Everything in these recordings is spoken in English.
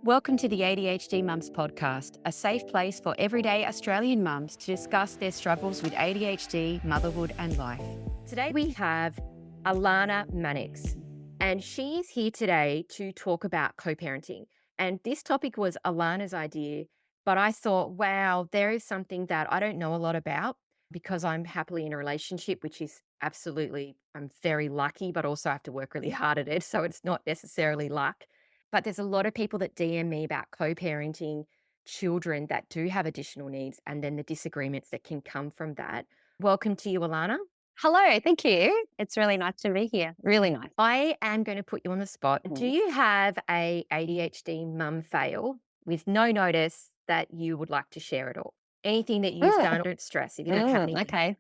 Welcome to the ADHD Mums Podcast, a safe place for everyday Australian mums to discuss their struggles with ADHD, motherhood, and life. Today we have Alana Mannix, and she's here today to talk about co-parenting. And this topic was Alana's idea, but I thought, wow, there is something that I don't know a lot about because I'm happily in a relationship, which is absolutely, I'm very lucky, but also I have to work really hard at it. So it's not necessarily luck. But there's a lot of people that DM me about co-parenting children that do have additional needs and then the disagreements that can come from that. Welcome to you, Alana. Hello, thank you. It's really nice to be here. Really nice. I am going to put you on the spot. Do you have a ADHD mum fail with no notice that you would like to share at all? Anything that you've done, don't stress. If you don't have anything, Okay.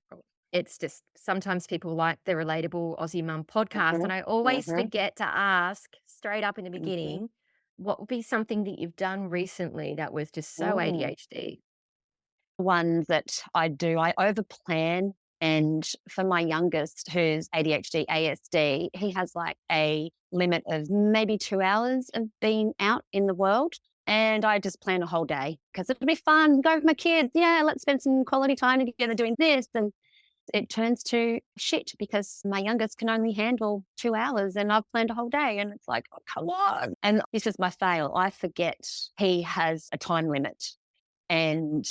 it's just sometimes people like the Relatable Aussie Mum podcast. And I always forget to ask straight up in the beginning, what would be something that you've done recently that was just so ADHD? One that I do, I overplan. And for my youngest, who's ADHD, ASD, he has like a limit of maybe 2 hours of being out in the world. And I just plan a whole day because it'll be fun. Go with my kids. Yeah, let's spend some quality time together doing this. And it turns to shit because my youngest can only handle 2 hours and I've planned a whole day. And it's like, oh, come on. And this is my fail. I forget he has a time limit. And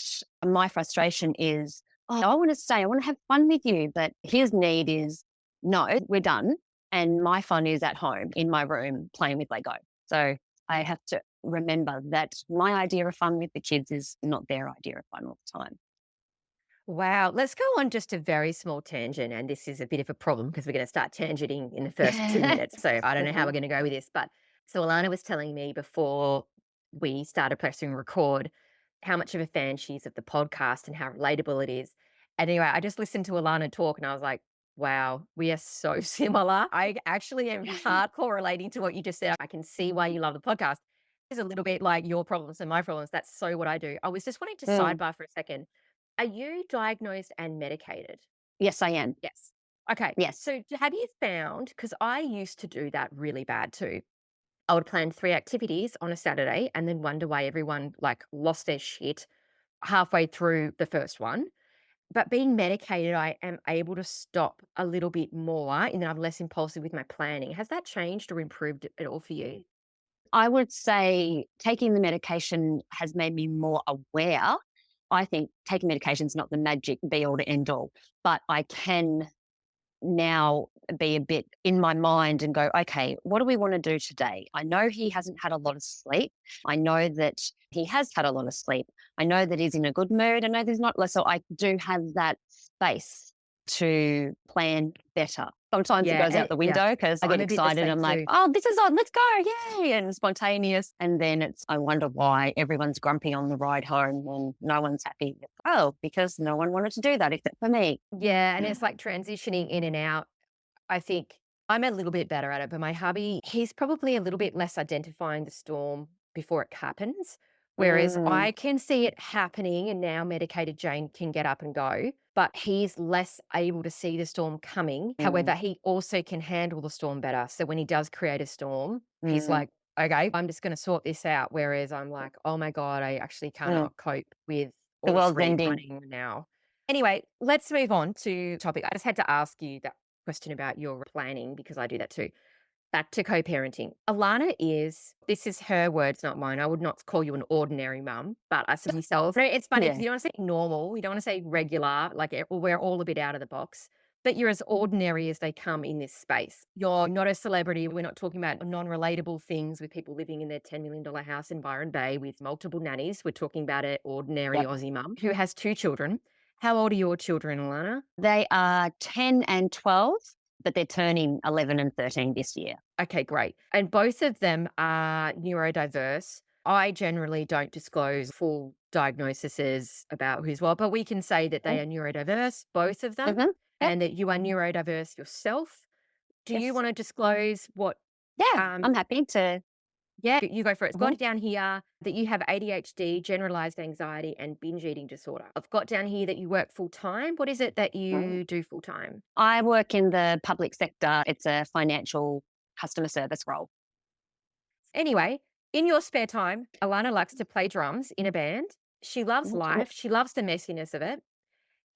my frustration is, oh, I want to stay, I want to have fun with you. But his need is, no, we're done. And my fun is at home in my room playing with Lego. So I have to remember that my idea of fun with the kids is not their idea of fun all the time. Wow. Let's go on just a very small tangent. And this is a bit of a problem because we're going to start tangenting in the first 2 minutes. So I don't know how we're going to go with this. But so Alana was telling me before we started pressing record how much of a fan she is of the podcast and how relatable it is. And anyway, I just listened to Alana talk and I was like, wow, we are so similar. I actually am hardcore relating to what you just said. I can see why you love the podcast. It's a little bit like your problems and my problems. That's so what I do. I was just wanting to Mm. sidebar for a second. Are you diagnosed and medicated? Yes, I am. Yes. Okay. Yes. So have you found, because I used to do that really bad too. I would plan 3 activities on a Saturday and then wonder why everyone like lost their shit halfway through the first one. But being medicated, I am able to stop a little bit more and then I'm less impulsive with my planning. Has that changed or improved at all for you? I would say taking the medication has made me more aware. I think taking medication is not the magic be all to end all, but I can now be a bit in my mind and go, okay, what do we want to do today? I know he hasn't had a lot of sleep. I know that he has had a lot of sleep. I know that he's in a good mood. I know there's not, so I do have that space to plan better. Sometimes it goes out the window because I I'm get a bit the excited. same I'm like, too. oh, this is on, let's go, yay, and spontaneous. And then I wonder why everyone's grumpy on the ride home and no one's happy. Oh, because no one wanted to do that except for me. Yeah, and it's like transitioning in and out. I think I'm a little bit better at it, but my hubby, he's probably a little bit less identifying the storm before it happens. Whereas Mm, I can see it happening and now medicated Jane can get up and go, but he's less able to see the storm coming. mm, However, he also can handle the storm better. So when he does create a storm, he's mm, like, okay, I'm just going to sort this out. Whereas I'm like, oh my God, I actually mm. cannot cope with The all world's 3 ending. running now. Anyway, let's move on to topic. I just had to ask you that question about your planning because I do that too. Back to co-parenting. Alana this is her words, not mine. I would not call you an ordinary mum, but I said myself, no, it's funny because Yeah. you don't want to say normal, you don't want to say regular, like we're all a bit out of the box, but you're as ordinary as they come in this space. You're not a celebrity. We're not talking about non-relatable things with people living in their $10 million house in Byron Bay with multiple nannies. We're talking about an ordinary Yep. Aussie mum who has 2 children. How old are your children, Alana? They are 10 and 12, but they're turning 11 and 13 this year. Okay, great. And both of them are neurodiverse. I generally don't disclose full diagnoses about who's what, but we can say that they are neurodiverse, both of them, Mm-hmm. Yep. and that you are neurodiverse yourself. Do you Yes. want to disclose what? Yeah, Um, I'm happy to. yeah, you go for it. I've got Mhm. it down here that you have ADHD, generalized anxiety, and binge eating disorder. I've got down here that you work full time. What is it that you do full time? I work in the public sector. It's a financial customer service role. Anyway, In your spare time, Alana likes to play drums in a band. She loves life. She loves the messiness of it.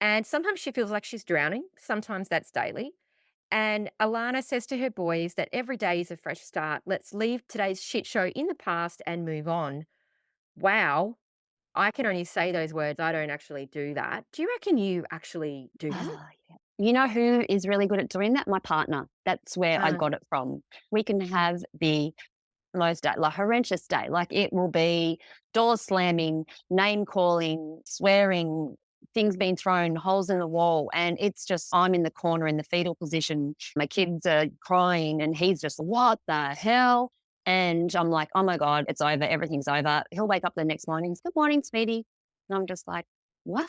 And sometimes she feels like she's drowning. Sometimes that's daily. And Alana says to her boys that every day is a fresh start. Let's leave today's shit show in the past and move on. Wow. I can only say those words. I don't actually do that. Do you reckon you actually do that? Oh, yeah. You know who is really good at doing that? My partner. That's where I Uh, got it from. We can have the most like horrendous day. Like it will be doors slamming, name calling, swearing, things being thrown, holes in the wall. And it's just, I'm in the corner in the fetal position. My kids are crying and he's just, what the hell? And I'm like, oh my God, it's over. Everything's over. He'll wake up the next morning. Good morning, sweetie. And I'm just like, what?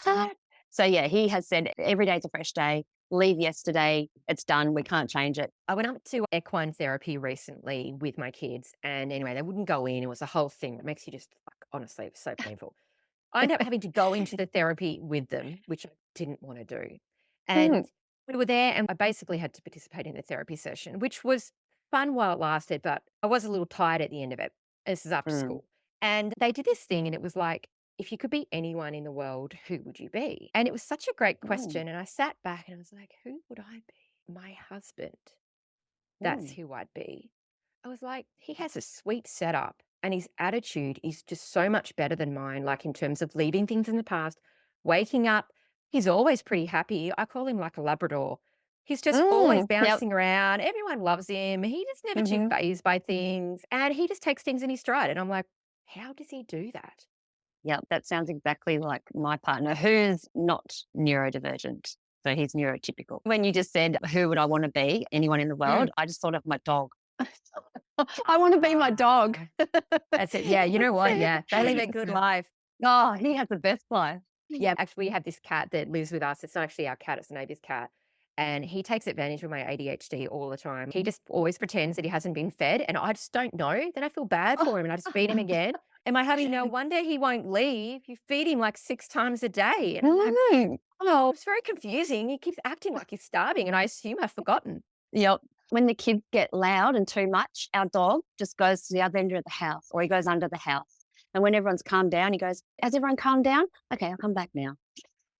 So yeah, he has said every day's a fresh day. Leave yesterday. It's done. We can't change it. I went up to equine therapy recently with my kids. And anyway, they wouldn't go in. It was a whole thing that makes you just, like, honestly, it was so painful. I ended up having to go into the therapy with them, which I didn't want to do. And Mm, we were there, and I basically had to participate in the therapy session, which was fun while it lasted, but I was a little tired at the end of it. This is after mm, school. And they did this thing, and it was like, if you could be anyone in the world, who would you be? And it was such a great mm, question. And I sat back and I was like, who would I be? My husband. That's mm. who I'd be. I was like, he has a sweet setup and his attitude is just so much better than mine, like in terms of leaving things in the past, waking up. He's always pretty happy. I call him like a Labrador. He's just always Yep. bouncing around. Everyone loves him. He just never too Mhm. fazed by things. And he just takes things in his stride. And I'm like, how does he do that? Yep, that sounds exactly like my partner, who's not neurodivergent. So he's neurotypical. When you just said, who would I want to be? Anyone in the world? Mm. I just thought of my dog. I want to be my dog. Ah, that's it. Yeah. You know what? Yeah. They live a good life. Oh, he has the best life. Yeah, actually, we have this cat that lives with us. It's not actually our cat, it's the neighbor's cat. And he takes advantage of my ADHD all the time. He just always pretends that he hasn't been fed, and I just don't know. Then I feel bad for him and I just feed him again. And my hubby, no wonder he won't leave. You feed him like 6 times a day. And I'm like, Mm. oh, it's very confusing. He keeps acting like he's starving, and I assume I've forgotten. Yep. When the kids get loud and too much, our dog just goes to the other end of the house or he goes under the house. And when everyone's calmed down, he goes, has everyone calmed down? Okay, I'll come back now.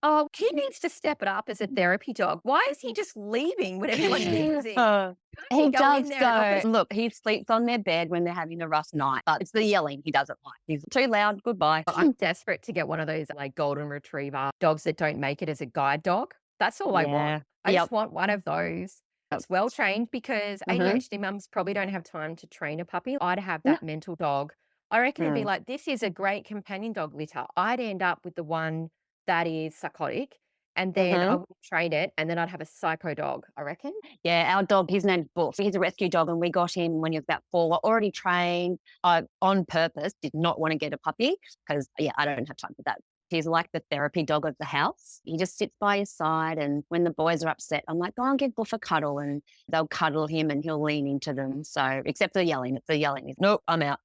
Oh, he needs to step it up as a therapy dog. Why is he just leaving when everyone needs him? Uh, Can't he he go in does there and knock so. us? Look, he sleeps on their bed when they're having a rough night, but it's the yelling he doesn't like. He's too loud. Goodbye. I'm desperate to get one of those like golden retriever dogs that don't make it as a guide dog. That's all I want. Yeah. I Yep. just want one of those Yep. that's well trained because Mm-hmm. ADHD mums probably don't have time to train a puppy. I'd have No. that mental dog. I reckon it'd be Mm. like, this is a great companion dog litter. I'd end up with the one that is psychotic and then I Mm-hmm. would train it and then I'd have a psycho dog, I reckon. Yeah, our dog, his name's Buff. He's a rescue dog, and we got him when he was about 4. We're already trained. I, on purpose, did not want to get a puppy because, yeah, I don't have time for that. He's like the therapy dog of the house. He just sits by your side, and when the boys are upset, I'm like, go and give Buff a cuddle, and they'll cuddle him, and he'll lean into them. So, except for yelling, it's the yelling. He's, nope, I'm out.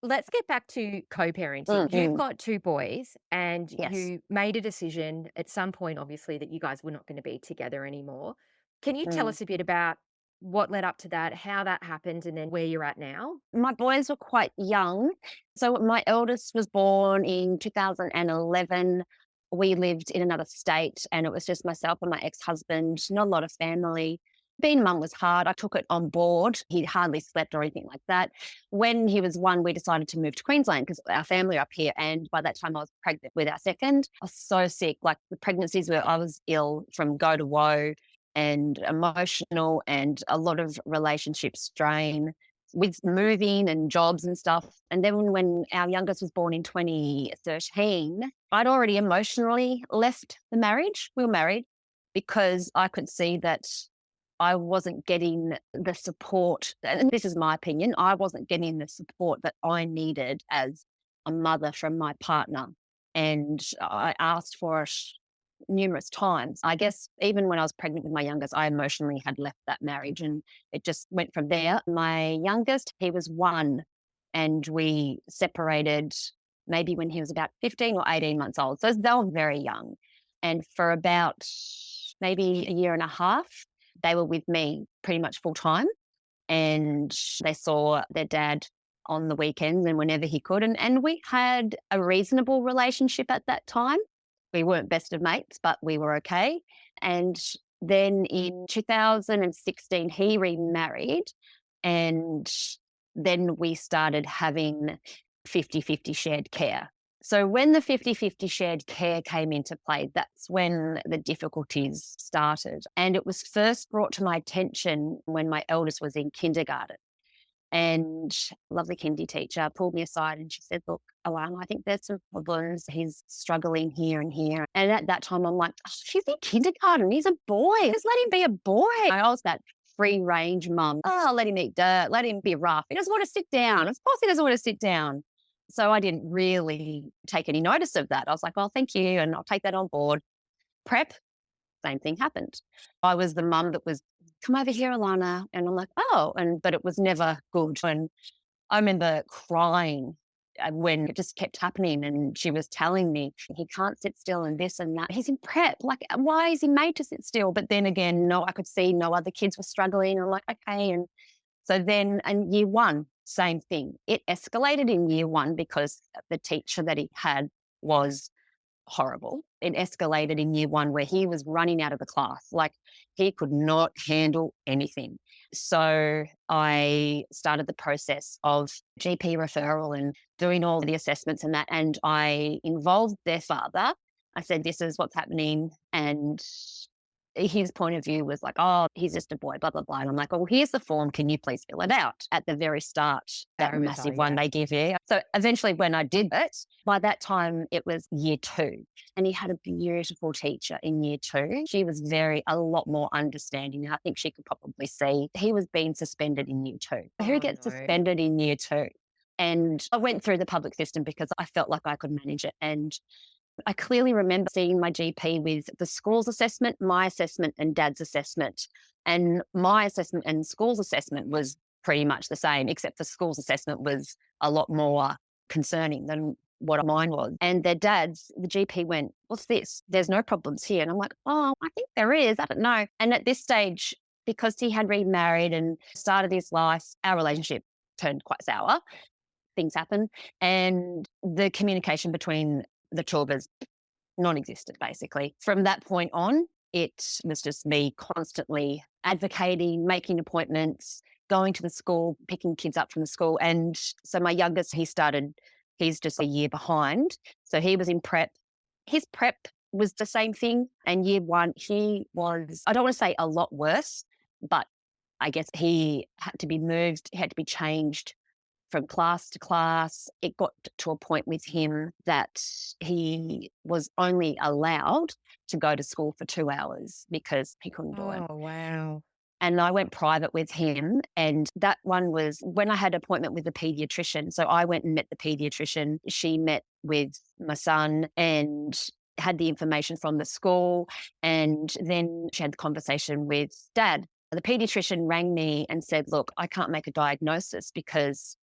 Let's get back to co-parenting. You've Mm-hmm. got 2 boys and Yes. you made a decision at some point, obviously, that you guys were not going to be together anymore. Can you tell Mm. us a bit about what led up to that, how that happened, and then where you're at now? My boys were quite young. So my eldest was born in 2011. We lived in another state and it was just myself and my ex-husband, not a lot of family. Being mum was hard. I took it on board. He hardly slept or anything like that. When he was 1, we decided to move to Queensland because our family are up here. And by that time, I was pregnant with our second. I was so sick. Like the pregnancies where I was ill from go to woe and emotional and a lot of relationship strain with moving and jobs and stuff. And then when our youngest was born in 2013, I'd already emotionally left the marriage. We were married because I could see that I wasn't getting the support. And this is my opinion. I wasn't getting the support that I needed as a mother from my partner. And I asked for it numerous times. I guess even when I was pregnant with my youngest, I emotionally had left that marriage and it just went from there. My youngest, he was 1 and we separated maybe when he was about 15 or 18 months old. So they were very young. And for about maybe a year and a half, they were with me pretty much full time. And they saw their dad on the weekends and whenever he could. And we had a reasonable relationship at that time. We weren't best of mates, but we were okay. And then in 2016, he remarried, and then we started having 50-50 shared care. So when the 50-50 shared care came into play, that's when the difficulties started. And it was first brought to my attention when my eldest was in kindergarten. And lovely kindy teacher pulled me aside and she said, look, Alana, I think there's some problems. He's struggling here and here. And at that time, I'm like, oh, she's in kindergarten. He's a boy. Just let him be a boy. I was that free range mum. Oh, let him eat dirt. Let him be rough. He doesn't want to sit down. Of course he doesn't want to sit down. So I didn't really take any notice of that. I was like, well, thank you. And I'll take that on board. Prep, same thing happened. I was the mum that was, come over here, Alana. And I'm like, oh, but it was never good. And I remember crying when it just kept happening. And she was telling me he can't sit still and this and that. He's in prep. Like, why is he made to sit still? But then again, no, I could see no other kids were struggling. I'm like, okay. And so then in year one, same thing. It escalated in year one because the teacher that he had was horrible. It escalated in year one where he was running out of the class. Like he could not handle anything. So I started the process of GP referral and doing all the assessments and that. And I involved their father. I said, this is what's happening. And his point of view was like, oh, he's just a boy, blah, blah, blah. And I'm like, oh, here's the form. Can you please fill it out at the very start? That massive one they give you. So eventually when I did it, by that time it was year two. And he had a beautiful teacher in year two. She was a lot more understanding. I think she could probably see he was being suspended in year two. Who gets suspended in year two? And I went through the public system because I felt like I could manage it. And I clearly remember seeing my GP with the school's assessment, my assessment, and Dad's assessment. And my assessment and school's assessment was pretty much the same, except the school's assessment was a lot more concerning than what mine was. And their dad's, the GP went, what's this? There's no problems here. And I'm like, oh, I think there is. I don't know. And at this stage, because he had remarried and started his life, our relationship turned quite sour. Things happen. And the communication between the two of us non-existent, basically. From that point on, it was just me constantly advocating, making appointments, going to the school, picking kids up from the school. And so my youngest, he's just a year behind. So he was in prep. His prep was the same thing. And year one, he was, I don't want to say a lot worse, but I guess he had to be moved, he had to be changed from class to class. It got to a point with him that he was only allowed to go to school for 2 hours because he couldn't do it. Oh, wow. And I went private with him. And that one was when I had an appointment with the pediatrician. So I went and met the pediatrician. She met with my son and had the information from the school. And then she had the conversation with Dad. The pediatrician rang me and said, look, I can't make a diagnosis because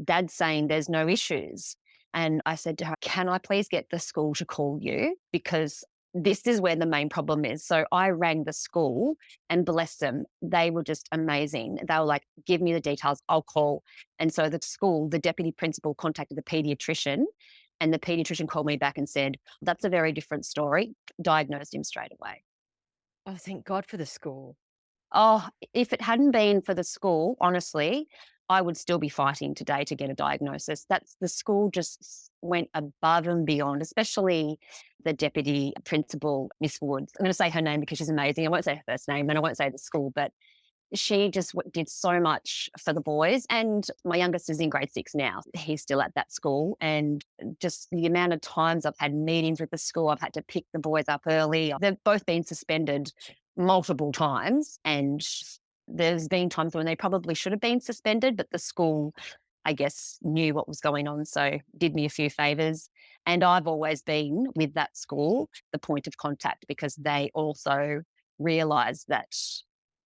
Dad's saying there's no issues. And I said to her, can I please get the school to call you? Because this is where the main problem is. So I rang the school and bless them. They were just amazing. They were like, give me the details, I'll call. And so the school, the deputy principal contacted the pediatrician and the pediatrician called me back and said, that's a very different story. Diagnosed him straight away. Oh, thank God for the school. Oh, if it hadn't been for the school, honestly, I would still be fighting today to get a diagnosis. That's the school just went above and beyond, especially the deputy principal, Miss Woods. I'm going to say her name because she's amazing. I won't say her first name and I won't say the school, but she just did so much for the boys. And my youngest is in grade 6 now. He's still at that school. And just the amount of times I've had meetings with the school, I've had to pick the boys up early. They've both been suspended multiple times. And there's been times when they probably should have been suspended, but the school, I guess, knew what was going on. So did me a few favours. And I've always been with that school, the point of contact, because they also realised that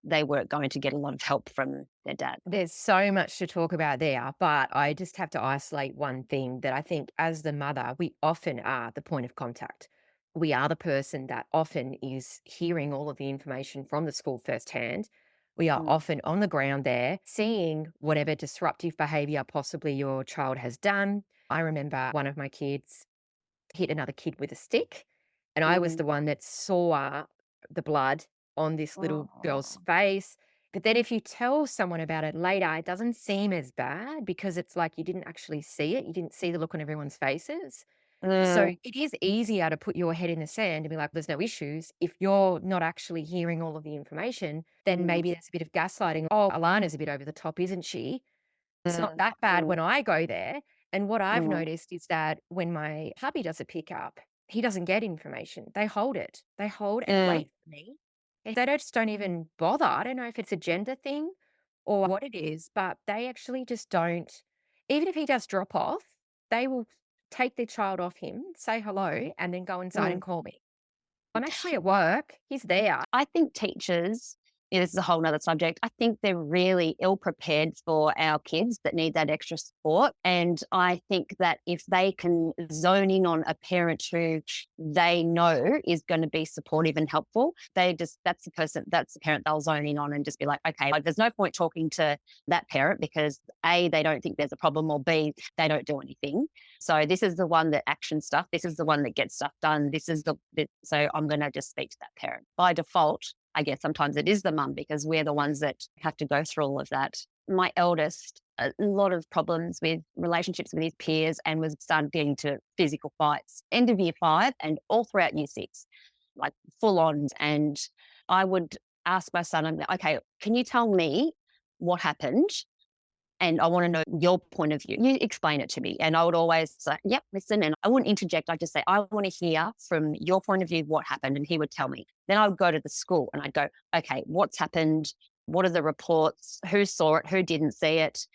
they weren't going to get a lot of help from their dad. There's so much to talk about there, but I just have to isolate one thing that I think as the mother, we often are the point of contact. We are the person that often is hearing all of the information from the school firsthand. We are mm, often on the ground there, seeing whatever disruptive behavior possibly your child has done. I remember one of my kids hit another kid with a stick, and I was mm. the one that saw the blood on this little girl's Oh. face. But then if you tell someone about it later, it doesn't seem as bad because it's like you didn't actually see it. You didn't see the look on everyone's faces. So Mm, it is easier to put your head in the sand and be like, there's no issues. If you're not actually hearing all of the information, then mm, maybe there's a bit of gaslighting. Oh, Alana's a bit over the top, isn't she? It's not mm, that bad mm, when I go there. And what I've mm, noticed is that when my hubby does a pickup, he doesn't get information. They hold it. They hold and mm, wait for me. And they just don't even bother. I don't know if it's a gender thing or what it is, but they actually just don't. Even if he does drop off, they will take their child off him, say hello, and then go inside and mm. call me. I'm actually at work. He's there. I think teachers, this is a whole nother subject. I think they're really ill prepared for our kids that need that extra support. And I think that if they can zone in on a parent who they know is going to be supportive and helpful, that's the parent they'll zone in on and just be like, okay, like, there's no point talking to that parent because A, they don't think there's a problem, or B, they don't do anything. So this is the one that action stuff. This is the one that gets stuff done. So I'm going to just speak to that parent. By default, I guess sometimes it is the mum because we're the ones that have to go through all of that. My eldest, a lot of problems with relationships with his peers and was started getting to physical fights. End of year 5 and all throughout year 6, like full on. And I would ask my son, I'm like, okay, can you tell me what happened? And I want to know your point of view. You explain it to me. And I would always say, yep, listen. And I wouldn't interject. I'd just say, I want to hear from your point of view what happened. And he would tell me. Then I would go to the school and I'd go, okay, what's happened? What are the reports? Who saw it? Who didn't see it?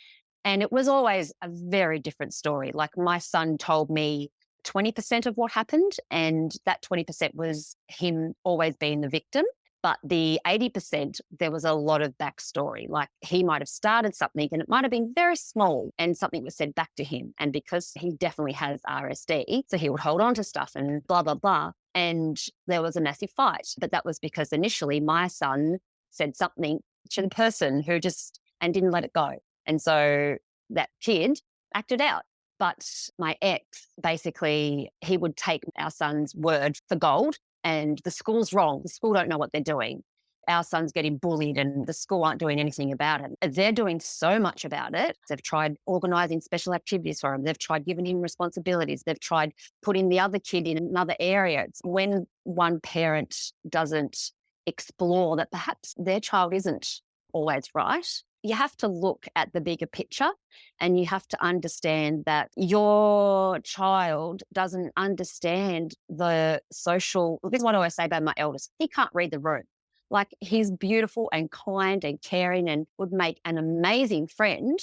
And it was always a very different story. Like my son told me 20% of what happened, and that 20% was him always being the victim. But the 80%, there was a lot of backstory. Like he might have started something and it might have been very small and something was said back to him. And because he definitely has RSD, so he would hold on to stuff and blah, blah, blah. And there was a massive fight. But that was because initially my son said something to the person who just, and didn't let it go. And so that kid acted out. But my ex, basically, he would take our son's word for gold, and the school's wrong. The school don't know what they're doing. Our son's getting bullied and the school aren't doing anything about it. They're doing so much about it. They've tried organising special activities for him. They've tried giving him responsibilities. They've tried putting the other kid in another area. It's when one parent doesn't explore that perhaps their child isn't always right, you have to look at the bigger picture and you have to understand that your child doesn't understand the social. This is what I always say about my eldest. He can't read the room. Like he's beautiful and kind and caring and would make an amazing friend.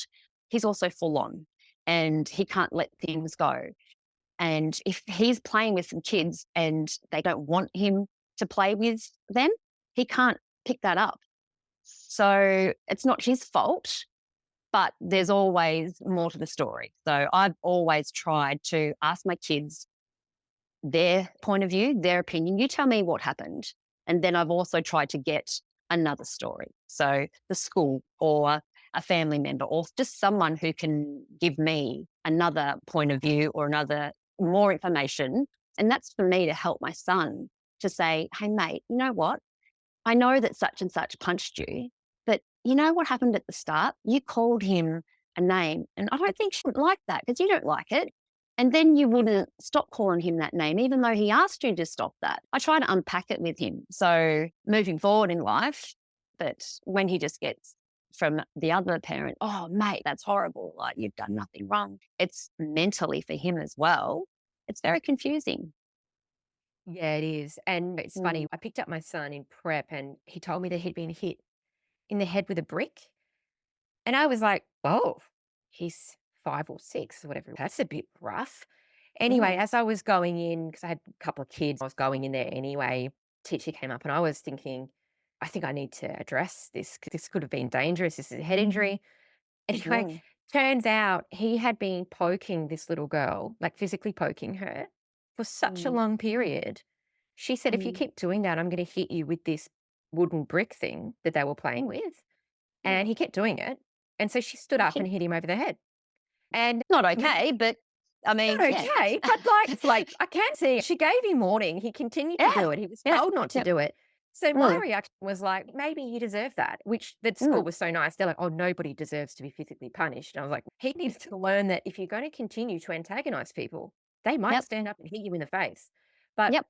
He's also full on and he can't let things go. And if he's playing with some kids and they don't want him to play with them, he can't pick that up. So it's not his fault, but there's always more to the story. So I've always tried to ask my kids their point of view, their opinion. You tell me what happened. And then I've also tried to get another story. So the school or a family member or just someone who can give me another point of view or another more information. And that's for me to help my son to say, hey, mate, you know what? I know that such and such punched you, but you know what happened at the start? You called him a name, and I don't think she would like that because you don't like it. And then you wouldn't stop calling him that name, even though he asked you to stop that. I try to unpack it with him. So moving forward in life, but when he just gets from the other parent, oh, mate, that's horrible. Like you've done nothing wrong. It's mentally for him as well. It's very confusing. Yeah, it is. And it's Mm, funny. I picked up my son in prep and he told me that he'd been hit in the head with a brick. And I was like, oh, he's 5 or 6 or whatever. That's a bit rough. Anyway, mm, as I was going in, because I had a couple of kids, I was going in there anyway. Teacher came up and I was thinking, I think I need to address this. 'Cause this could have been dangerous. This is a head injury. Anyway, mm, turns out he had been poking this little girl, like physically poking her for such a mm, long period. She said, if you mm, keep doing that, I'm going to hit you with this wooden brick thing that they were playing with, and he kept doing it. And so she stood up and hit him over the head. And Not okay, but I mean, not yeah, that's okay, but, like, it's like, I can see she gave him warning, he continued to yeah, do it, he was yeah, told not to yep, do it. So my mm, reaction was like, "Maybe you deserve that," which the school mm, was so nice, they're like, "Oh, nobody deserves to be physically punished." And I was like, "He needs to learn that if you're gonna continue to antagonize people, they might yep, stand up and hit you in the face." But yep,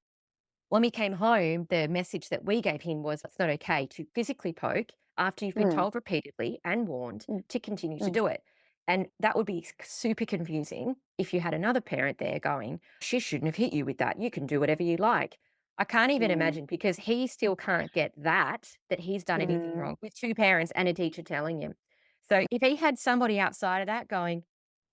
when we came home, the message that we gave him was it's not okay to physically poke after you've been mm, told repeatedly and warned mm, to continue to mm, do it. And that would be super confusing if you had another parent there going, she shouldn't have hit you with that. You can do whatever you like. I can't even mm, imagine because he still can't get that he's done anything mm. wrong with two parents and a teacher telling him. So if he had somebody outside of that going,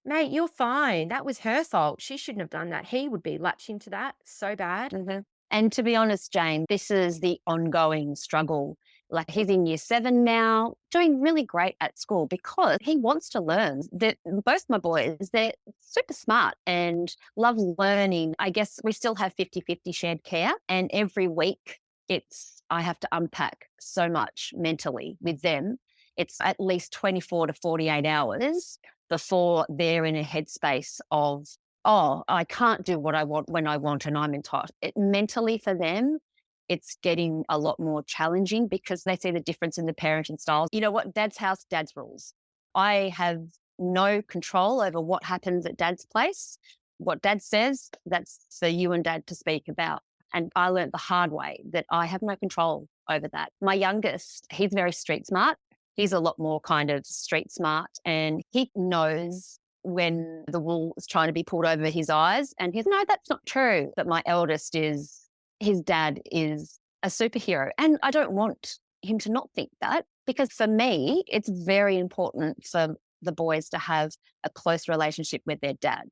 mate, you're fine. That was her fault. She shouldn't have done that. He would be latch into that so bad. Mhm. And to be honest, Jane, this is the ongoing struggle. Like he's in year 7 now, doing really great at school because he wants to learn. Both my boys, they're super smart and love learning. I guess we still have 50-50 shared care. And every week I have to unpack so much mentally with them. It's at least 24 to 48 hours before they're in a headspace of, oh, I can't do what I want when I want and I'm entitled. Mentally for them, it's getting a lot more challenging because they see the difference in the parenting styles. You know what? Dad's house, dad's rules. I have no control over what happens at dad's place. What dad says, that's for you and dad to speak about. And I learned the hard way that I have no control over that. My youngest, he's very street smart. He's a lot more kind of street smart and he knows when the wool is trying to be pulled over his eyes. And he's, no, that's not true. But my eldest his dad is a superhero. And I don't want him to not think that because for me, it's very important for the boys to have a close relationship with their dad.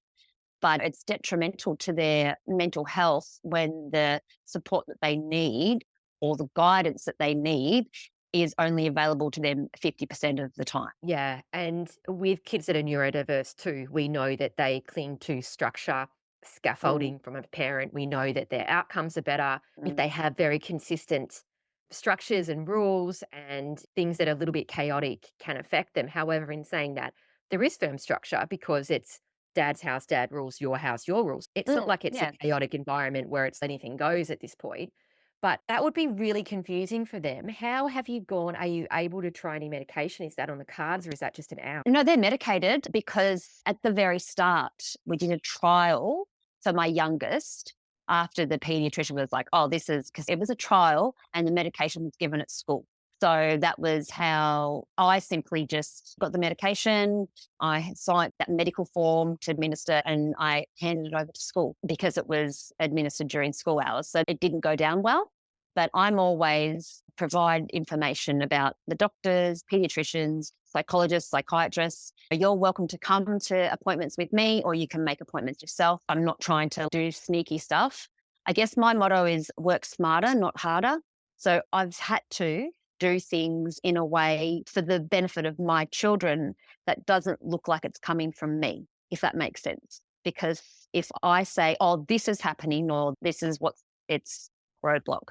But it's detrimental to their mental health when the support that they need or the guidance that they need is only available to them 50% of the time. Yeah, and with kids that are neurodiverse too, we know that they cling to structure, Mm, scaffolding from a parent. We know that their outcomes are better if mm, they have very consistent structures and rules, and things that are a little bit chaotic can affect them. However, in saying that, there is firm structure because it's dad's house, dad rules, your house, your rules. It's not like it's a yeah. chaotic environment where it's anything goes at this point. But that would be really confusing for them. How have you gone? Are you able to try any medication? Is that on the cards or is that just an out? No, they're medicated because at the very start, we did a trial for my youngest after the pediatrician was like, oh, this is because it was a trial and the medication was given at school. So that was how I simply just got the medication. I signed that medical form to administer and I handed it over to school because it was administered during school hours. So it didn't go down well. But I'm always provide information about the doctors, pediatricians, psychologists, psychiatrists. You're welcome to come to appointments with me or you can make appointments yourself. I'm not trying to do sneaky stuff. I guess my motto is work smarter, not harder. So I've had to do things in a way for the benefit of my children that doesn't look like it's coming from me, if that makes sense. Because if I say, oh, this is happening or this is what it's roadblock.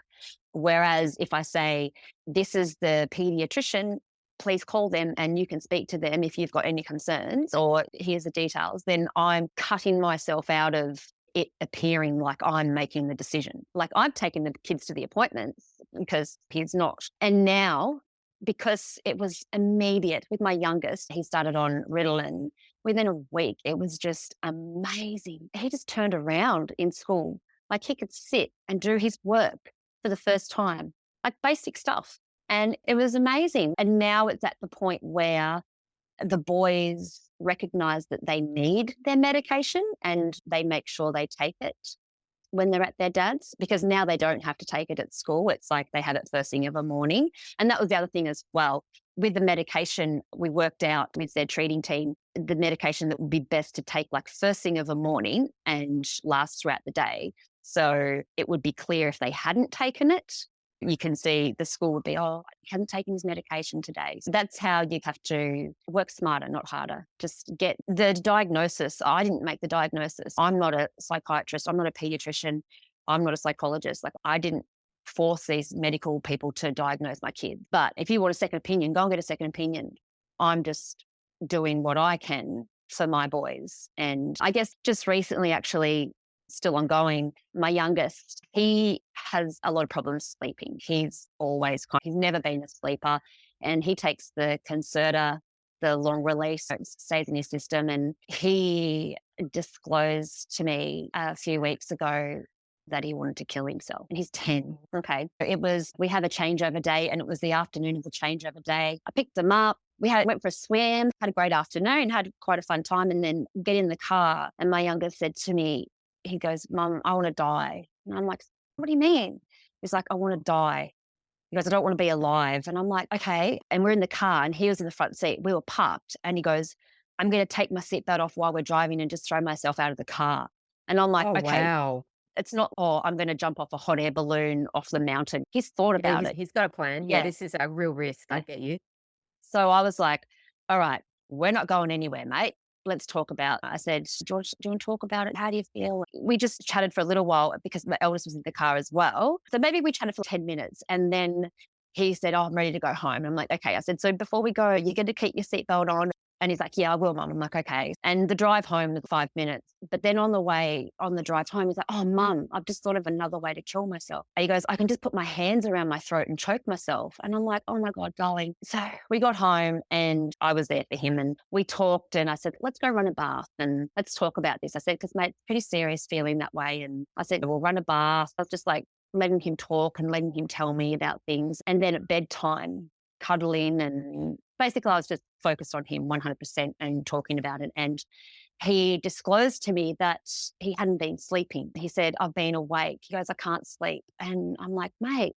Whereas if I say, this is the pediatrician, please call them and you can speak to them if you've got any concerns or here's the details, then I'm cutting myself out of it appearing like I'm making the decision. Like I'm taking the kids to the appointments because he's not. And now, because it was immediate with my youngest, he started on Ritalin. Within a week, it was just amazing. He just turned around in school. Like he could sit and do his work for the first time, like basic stuff. And it was amazing. And now it's at the point where the boys recognize that they need their medication and they make sure they take it when they're at their dad's because now they don't have to take it at school. It's like they had it first thing of a morning. And that was the other thing as well. With the medication, we worked out with their treating team the medication that would be best to take like first thing of a morning and last throughout the day. So it would be clear if they hadn't taken it. You can see the school would be, oh, he hasn't taken his medication today. So that's how you have to work smarter, not harder. Just get the diagnosis. I didn't make the diagnosis. I'm not a psychiatrist. I'm not a pediatrician. I'm not a psychologist. Like I didn't force these medical people to diagnose my kids. But if you want a second opinion, go and get a second opinion. I'm just doing what I can for my boys. And I guess just recently, actually, still ongoing, my youngest, he has a lot of problems sleeping. He's he's never been a sleeper, and he takes the Concerta, the long release, so it stays in his system. And he disclosed to me a few weeks ago that he wanted to kill himself. And he's 10. Okay. We had a changeover day, and it was the afternoon of the changeover day. I picked him up. Went for a swim, had a great afternoon, had quite a fun time, and then get in the car. And my youngest said to me, he goes, "Mum, I want to die." And I'm like, "What do you mean?" He's like, "I want to die." He goes, "I don't want to be alive." And I'm like, "Okay." And we're in the car, and he was in the front seat. We were parked, and he goes, "I'm going to take my seatbelt off while we're driving and just throw myself out of the car." And I'm like, Oh, "Okay." wow. It's not, "Oh, I'm going to jump off a hot air balloon off the mountain." He's thought Yeah, about it. he's got a plan. Yeah, Yeah. this is a real risk. I get you. So I was like, "All right, we're not going anywhere, mate. Let's talk about." I said, "George, do you want to talk about it? How do you feel?" We just chatted for a little while because my eldest was in the car as well. So maybe we chatted for 10 minutes, and then he said, "Oh, I'm ready to go home." And I'm like, "Okay." I said, "So before we go, you're going to keep your seatbelt on?" And he's like, "Yeah, I will, Mum." I'm like, "Okay." And the drive home was 5 minutes. But then on the drive home, he's like, "Oh, Mum, I've just thought of another way to kill myself." And he goes, "I can just put my hands around my throat and choke myself." And I'm like, "Oh my God, darling." So we got home, and I was there for him, and we talked, and I said, "Let's go run a bath and let's talk about this." I said, "Because, mate, pretty serious feeling that way." And I said, "We'll run a bath." I was just like letting him talk and letting him tell me about things. And then at bedtime, cuddling, and basically I was just focused on him 100% and talking about it. And he disclosed to me that he hadn't been sleeping. He said, "I've been awake." He goes, "I can't sleep." And I'm like, "Mate,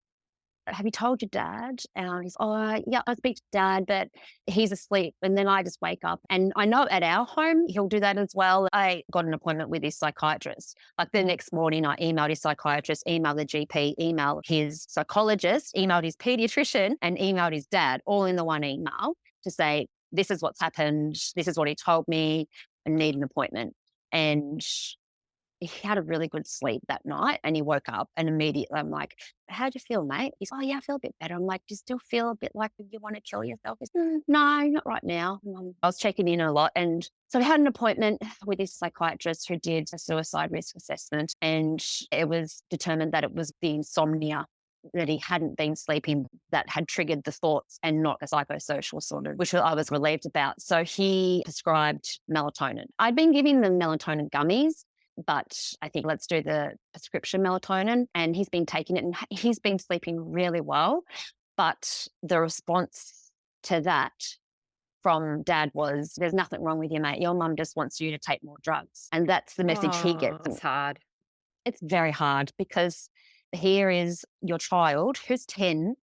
have you told your dad?" And he's, "Oh, yeah, I speak to dad, but he's asleep." And then I just wake up. And I know at our home, he'll do that as well. I got an appointment with his psychiatrist. Like the next morning, I emailed his psychiatrist, emailed the GP, emailed his psychologist, emailed his pediatrician, and emailed his dad, all in the one email to say, "This is what's happened. This is what he told me. I need an appointment." And he had a really good sleep that night, and he woke up, and immediately I'm like, "How'd you feel, mate?" He's, "Oh, yeah, I feel a bit better." I'm like, "Do you still feel a bit like you want to kill yourself?" He's, No, not right now." I was checking in a lot. And so we had an appointment with this psychiatrist who did a suicide risk assessment, and it was determined that it was the insomnia, that he hadn't been sleeping, that had triggered the thoughts, and not a psychosocial sort of, which I was relieved about. So he prescribed melatonin. I'd been giving them melatonin gummies, but I think let's do the prescription melatonin. And he's been taking it, and he's been sleeping really well. But the response to that from dad was, "There's nothing wrong with you, mate. Your mum just wants you to take more drugs." And that's the message he Oh, gets. it's hard. It's very hard because here is your child who's 10,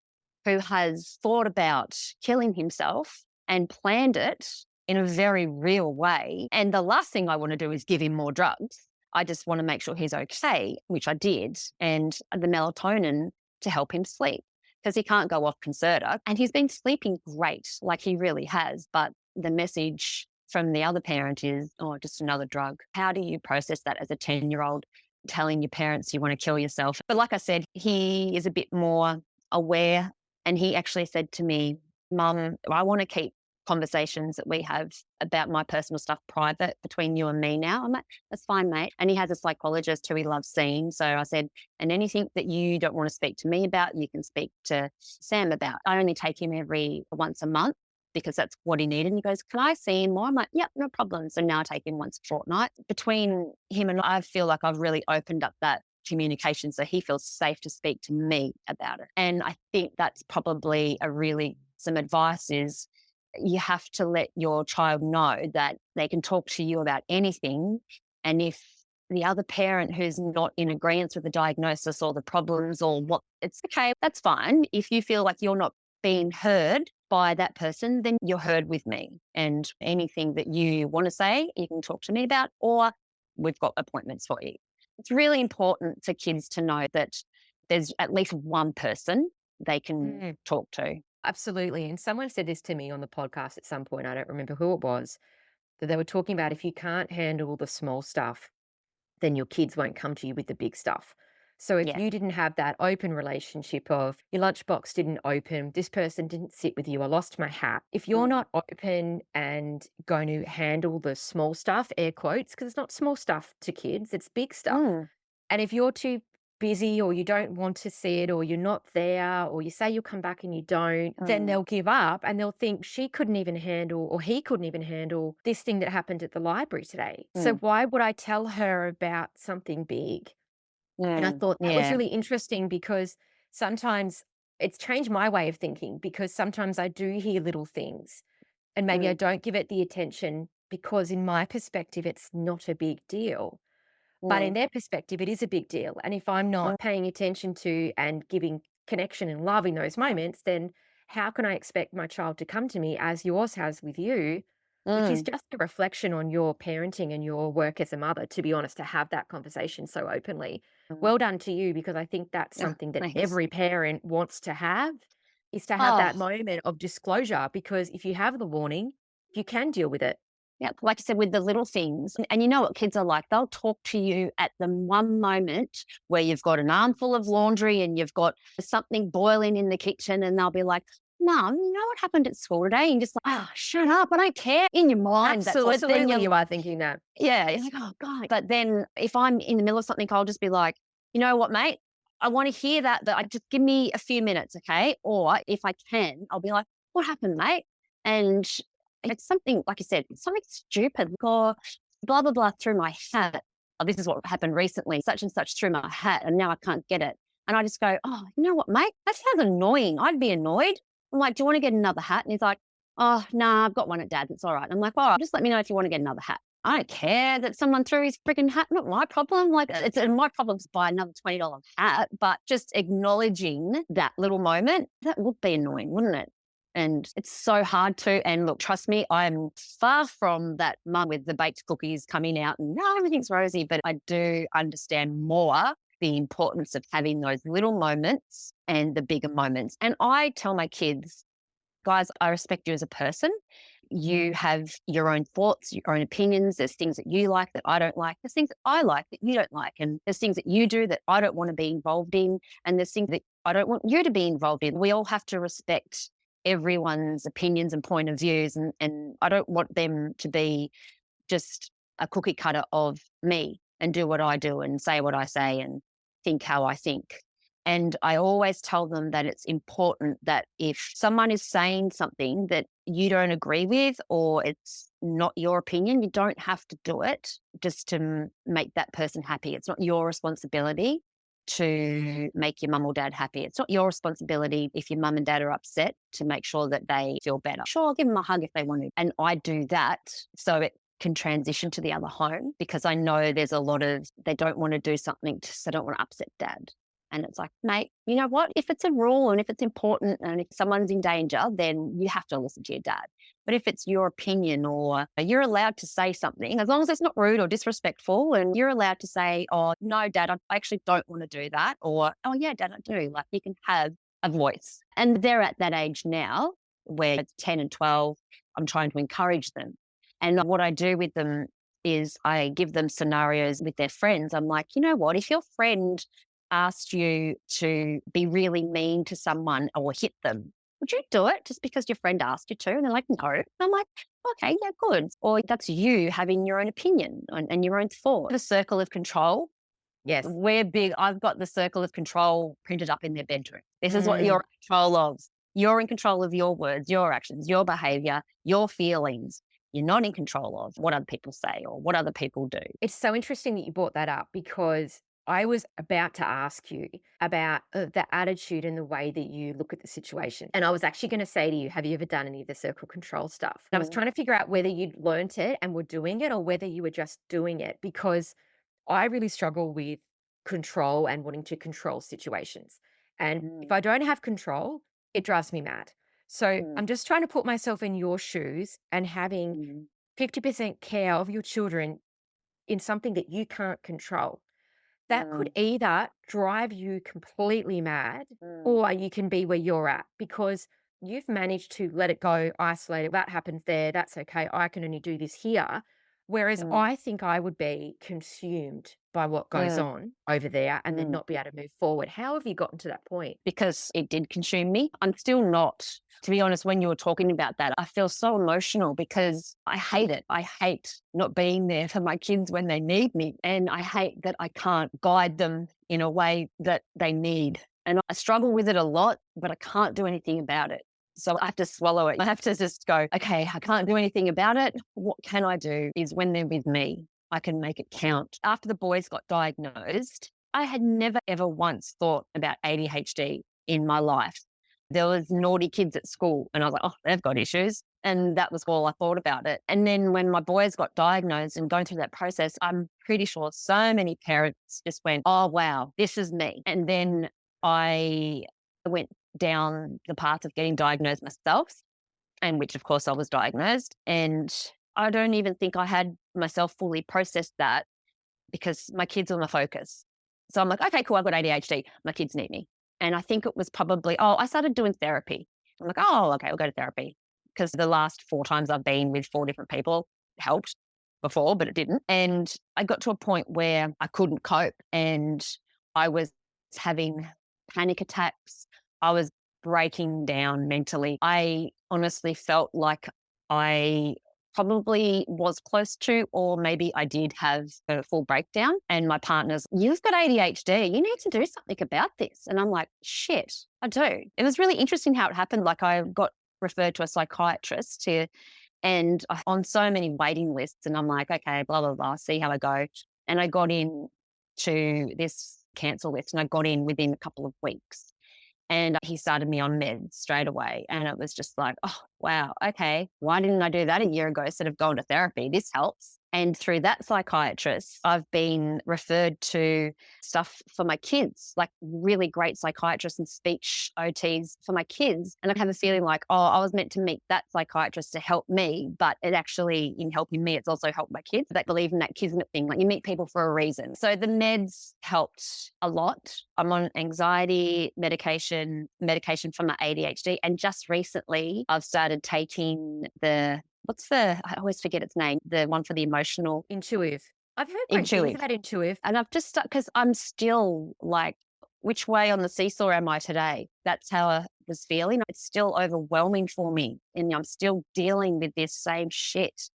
who has thought about killing himself and planned it in a very real way. And the last thing I want to do is give him more drugs. I just want to make sure he's okay, which I did, and the melatonin to help him sleep because he can't go off Concerta. And he's been sleeping great, like he really has. But the message from the other parent is, "Oh, just another drug." How do you process that as a 10-year-old, telling your parents you want to kill yourself? But like I said, he is a bit more aware, and he actually said to me, "Mum, I want to keep conversations that we have about my personal stuff private between you and me now." I'm like, "That's fine, mate." And he has a psychologist who he loves seeing. So I said, "And anything that you don't want to speak to me about, you can speak to Sam about." I only take him every once a month because that's what he needed. And he goes, "Can I see him more?" I'm like, "Yep, no problem." So now I take him once a fortnight. Between him and I feel like I've really opened up that communication so he feels safe to speak to me about it. And I think that's probably some advice is, you have to let your child know that they can talk to you about anything. And if the other parent who's not in agreement with the diagnosis or the problems or what, it's okay, that's fine. If you feel like you're not being heard by that person, then you're heard with me. And anything that you want to say, you can talk to me about, or we've got appointments for you. It's really important for kids to know that there's at least one person they can Mm, talk to. absolutely. And someone said this to me on the podcast at some point. I don't remember who it was, that they were talking about if you can't handle the small stuff, then your kids won't come to you with the big stuff. So if Yeah. you didn't have that open relationship of your lunchbox didn't open, this person didn't sit with you, I lost my hat. If you're Mm, not open and going to handle the small stuff, air quotes, because it's not small stuff to kids, it's big stuff. mm, And if you're too busy or you don't want to see it or you're not there or you say you'll come back and you don't, then mm, they'll give up and they'll think she couldn't even handle or he couldn't even handle this thing that happened at the library today. So mm, why would I tell her about something big? And I thought that was yeah. really interesting because sometimes it's changed my way of thinking because sometimes I do hear little things and maybe I Mm, don't give it the attention because in my perspective, it's not a big deal. But in mm, their perspective, it is a big deal. And if I'm not mm, paying attention to and giving connection and love in those moments, then how can I expect my child to come to me as yours has with you, which is mm, just a reflection on your parenting and your work as a mother, to be honest, to have that conversation so openly. mm. Well done to you, because I think that's Oh, something that thanks. every parent wants to have, is to have Oh, that moment of disclosure, because if you have the warning, you can deal with it. yeah, like I said, with the little things, and you know what kids are like. They'll talk to you at the one moment where you've got an armful of laundry and you've got something boiling in the kitchen, and they'll be like, "Mum, you know what happened at school today?" And you're just like, "Oh, shut up! I don't care." In your mind, that's all. But then Absolutely, you're you are thinking that. yeah, you're like, "Oh God!" But then if I'm in the middle of something, I'll just be like, "You know what, mate? I want to hear that. That I just give me a few minutes, okay?" Or if I can, I'll be like, "What happened, mate?" And it's something, like you said, it's something stupid, like, or blah, blah, blah through my hat. Oh, this is what happened recently, such and such through my hat, and now I can't get it. And I just go, "Oh, you know what, mate? That sounds annoying. I'd be annoyed." I'm like, "Do you want to get another hat?" And he's like, "Oh, nah, I've got one at dad. It's all right." I'm like, "All right, just let me know if you want to get another hat." I don't care that someone threw his freaking hat. Not my problem. Like it's my problem to buy another $20 hat, but just acknowledging that little moment, that would be annoying, wouldn't it? And it's so hard to. And look, trust me, I'm far from that mum with the baked cookies coming out and no, everything's rosy. But I do understand more the importance of having those little moments and the bigger moments. And I tell my kids, guys, I respect you as a person. You have your own thoughts, your own opinions. There's things that you like that I don't like. There's things that I like that you don't like. And there's things that you do that I don't want to be involved in. And there's things that I don't want you to be involved in. We all have to respect everyone's opinions and point of views. And I don't want them to be just a cookie cutter of me and do what I do and say what I say and think how I think. And I always tell them that it's important that if someone is saying something that you don't agree with or it's not your opinion, you don't have to do it just to make that person happy. It's not your responsibility to make your mum or dad happy. It's not your responsibility if your mum and dad are upset to make sure that they feel better. Sure, I'll give them a hug if they want to. And I do that so it can transition to the other home because I know there's a lot of, they don't want to do something because they don't want to upset dad. And it's like, mate, you know what? If it's a rule and if it's important and if someone's in danger, then you have to listen to your dad. But if it's your opinion or you're allowed to say something, as long as it's not rude or disrespectful, and you're allowed to say, oh, no, dad, I actually don't want to do that. Or, oh, yeah, dad, I do. Like you can have a voice. And they're at that age now where it's 10 and 12. I'm trying to encourage them. And what I do with them is I give them scenarios with their friends. I'm like, you know what? If your friend asked you to be really mean to someone or hit them, would you do it just because your friend asked you to? And they're like, no. And I'm like, okay, yeah, good. Or that's you having your own opinion and your own thought. The circle of control. Yes. We're big. I've got the circle of control printed up in their bedroom. This is what you're Mm. in control of. You're in control of your words, your actions, your behavior, your feelings. You're not in control of what other people say or what other people do. It's so interesting that you brought that up because I was about to ask you about the attitude and the way that you look at the situation. And I was actually going to say to you, have you ever done any of the circle control stuff? And I was Mm, trying to figure out whether you'd learnt it and were doing it or whether you were just doing it because I really struggle with control and wanting to control situations. And if mm, I don't have control, it drives me mad. So mm, I'm just trying to put myself in your shoes and having mm, 50% care of your children in something that you can't control. That could mm, either drive you completely mad mm, or you can be where you're at because you've managed to let it go, isolate it. That happens there. That's okay. I can only do this here. Whereas Mm, I think I would be consumed by what goes mm, on over there and then mm. not be able to move forward. How have you gotten to that point? Because it did consume me. I'm still not, to be honest, when you were talking about that, I feel so emotional because I hate it. I hate not being there for my kids when they need me. And I hate that I can't guide them in a way that they need. And I struggle with it a lot, but I can't do anything about it. So I have to swallow it. I have to just go, okay, I can't do anything about it. What can I do is when they're with me, I can make it count. After the boys got diagnosed, I had never ever once thought about ADHD in my life. There was naughty kids at school and I was like, oh, they've got issues. And that was all I thought about it. And then when my boys got diagnosed and going through that process, I'm pretty sure so many parents just went, oh, wow, this is me. And then I went down the path of getting diagnosed myself, and which of course I was diagnosed. And I don't even think I had myself fully processed that because my kids are my focus. So I'm like, okay, cool, I've got ADHD. My kids need me. And I think it was probably, I started doing therapy. I'm like, oh, okay, we'll go to therapy. Because the last 4 times I've been with 4 different people helped before, but it didn't. And I got to a point where I couldn't cope and I was having panic attacks. I was breaking down mentally. I honestly felt like I probably was close to, or maybe I did have a full breakdown. And my partner's, you've got ADHD. You need to do something about this. And I'm like, shit, I do. It was really interesting how it happened. Like I got referred to a psychiatrist here and on so many waiting lists. And I'm like, okay, blah, blah, blah, see how I go. And I got in to this cancel list and I got in within a couple of weeks. And he started me on meds straight away. And it was just like, oh, wow, okay. Why didn't I do that a year ago instead of going to therapy? This helps. And through that psychiatrist, I've been referred to stuff for my kids, like really great psychiatrists and speech OTs for my kids. And I have a feeling like, oh, I was meant to meet that psychiatrist to help me, but it actually, in helping me, it's also helped my kids. That believe in that kismet thing, like you meet people for a reason. So the meds helped a lot. I'm on anxiety medication for my ADHD. And just recently, I've started taking I always forget its name, the one for the emotional, Intuitive. I've heard great things intuitive. about intuitive. And I've just, because I'm still like, which way on the seesaw am I today? That's how I was feeling. It's still overwhelming for me. And I'm still dealing with this same shit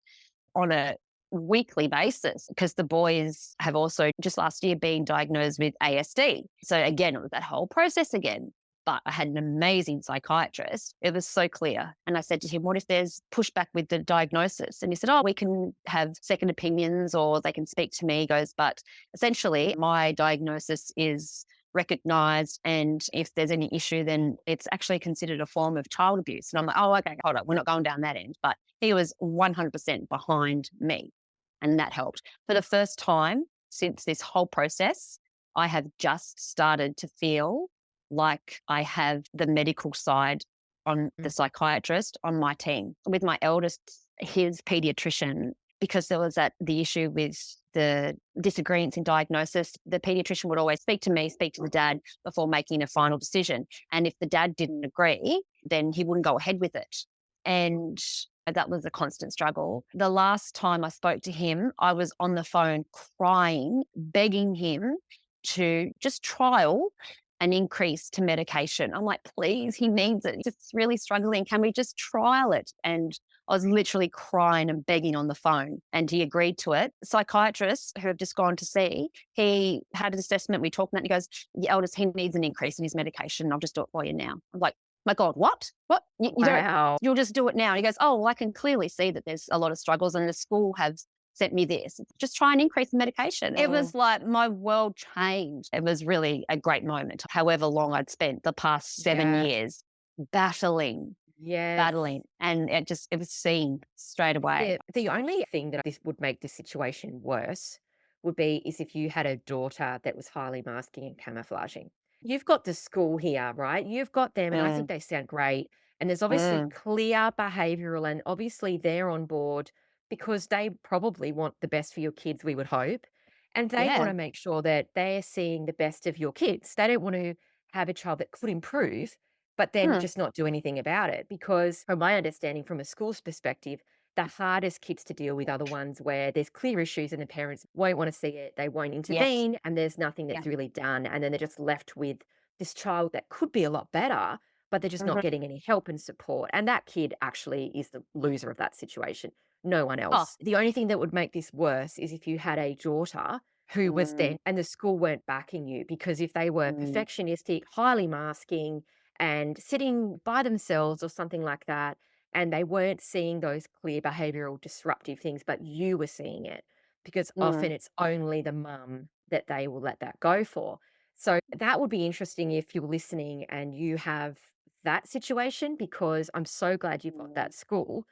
on a weekly basis because the boys have also just last year been diagnosed with ASD. So again, it was that whole process again. But I had an amazing psychiatrist. It was so clear. And I said to him, what if there's pushback with the diagnosis? And he said, oh, we can have second opinions or they can speak to me. He goes, but essentially my diagnosis is recognized. And if there's any issue, then it's actually considered a form of child abuse. And I'm like, oh, okay, hold on. We're not going down that end. But he was 100% behind me. And that helped. For the first time since this whole process, I have just started to feel like I have the medical side on the psychiatrist on my team. With my eldest, his pediatrician, because there was the issue with the disagreements in diagnosis, the pediatrician would always speak to me, speak to the dad before making a final decision. And if the dad didn't agree, then he wouldn't go ahead with it. And that was a constant struggle. The last time I spoke to him, I was on the phone crying, begging him to just trial an increase to medication. I'm like, please, he needs it. He's just really struggling. Can we just trial it? And I was literally crying and begging on the phone and he agreed to it. Psychiatrist who I've just gone to see, he had an assessment. We talked about it. He goes, your eldest, he needs an increase in his medication. I'll just do it for you now. I'm like, my God, what? What? You don't, Wow. you'll just do it now. And he goes, oh, well, I can clearly see that there's a lot of struggles and the school has sent me this. Just try and increase the medication. It was like my world changed. It was really a great moment. However long I'd spent the past 7 years battling, Yes. and it was seen straight away. The only thing that this would make the situation worse would be is if you had a daughter that was highly masking and camouflaging. You've got the school here, right? You've got them, and I think Mm, they sound great. And there's obviously mm, clear behavioral, and obviously they're on board because they probably want the best for your kids, we would hope. And they want yeah. to make sure that they're seeing the best of your kids. They don't want to have a child that could improve, but then Mm, just not do anything about it. Because, from my understanding, from a school's perspective, the hardest kids to deal with are the ones where there's clear issues and the parents won't want to see it, they won't Yes. intervene, and there's nothing Yeah. that's really done. And then they're just left with this child that could be a lot better, but they're just not Mhm. getting any help and support. And that kid actually is the loser of that situation, no one Oh. else. The only thing that would make this worse is if you had a daughter who was Mm, then, and the school weren't backing you, because if they were mm, perfectionistic, highly masking, and sitting by themselves or something like that, and they weren't seeing those clear behavioral disruptive things, but you were seeing it, because often mm, it's only the mum that they will let that go for. So that would be interesting if you're listening and you have that situation, because I'm so glad you've got mm, that school.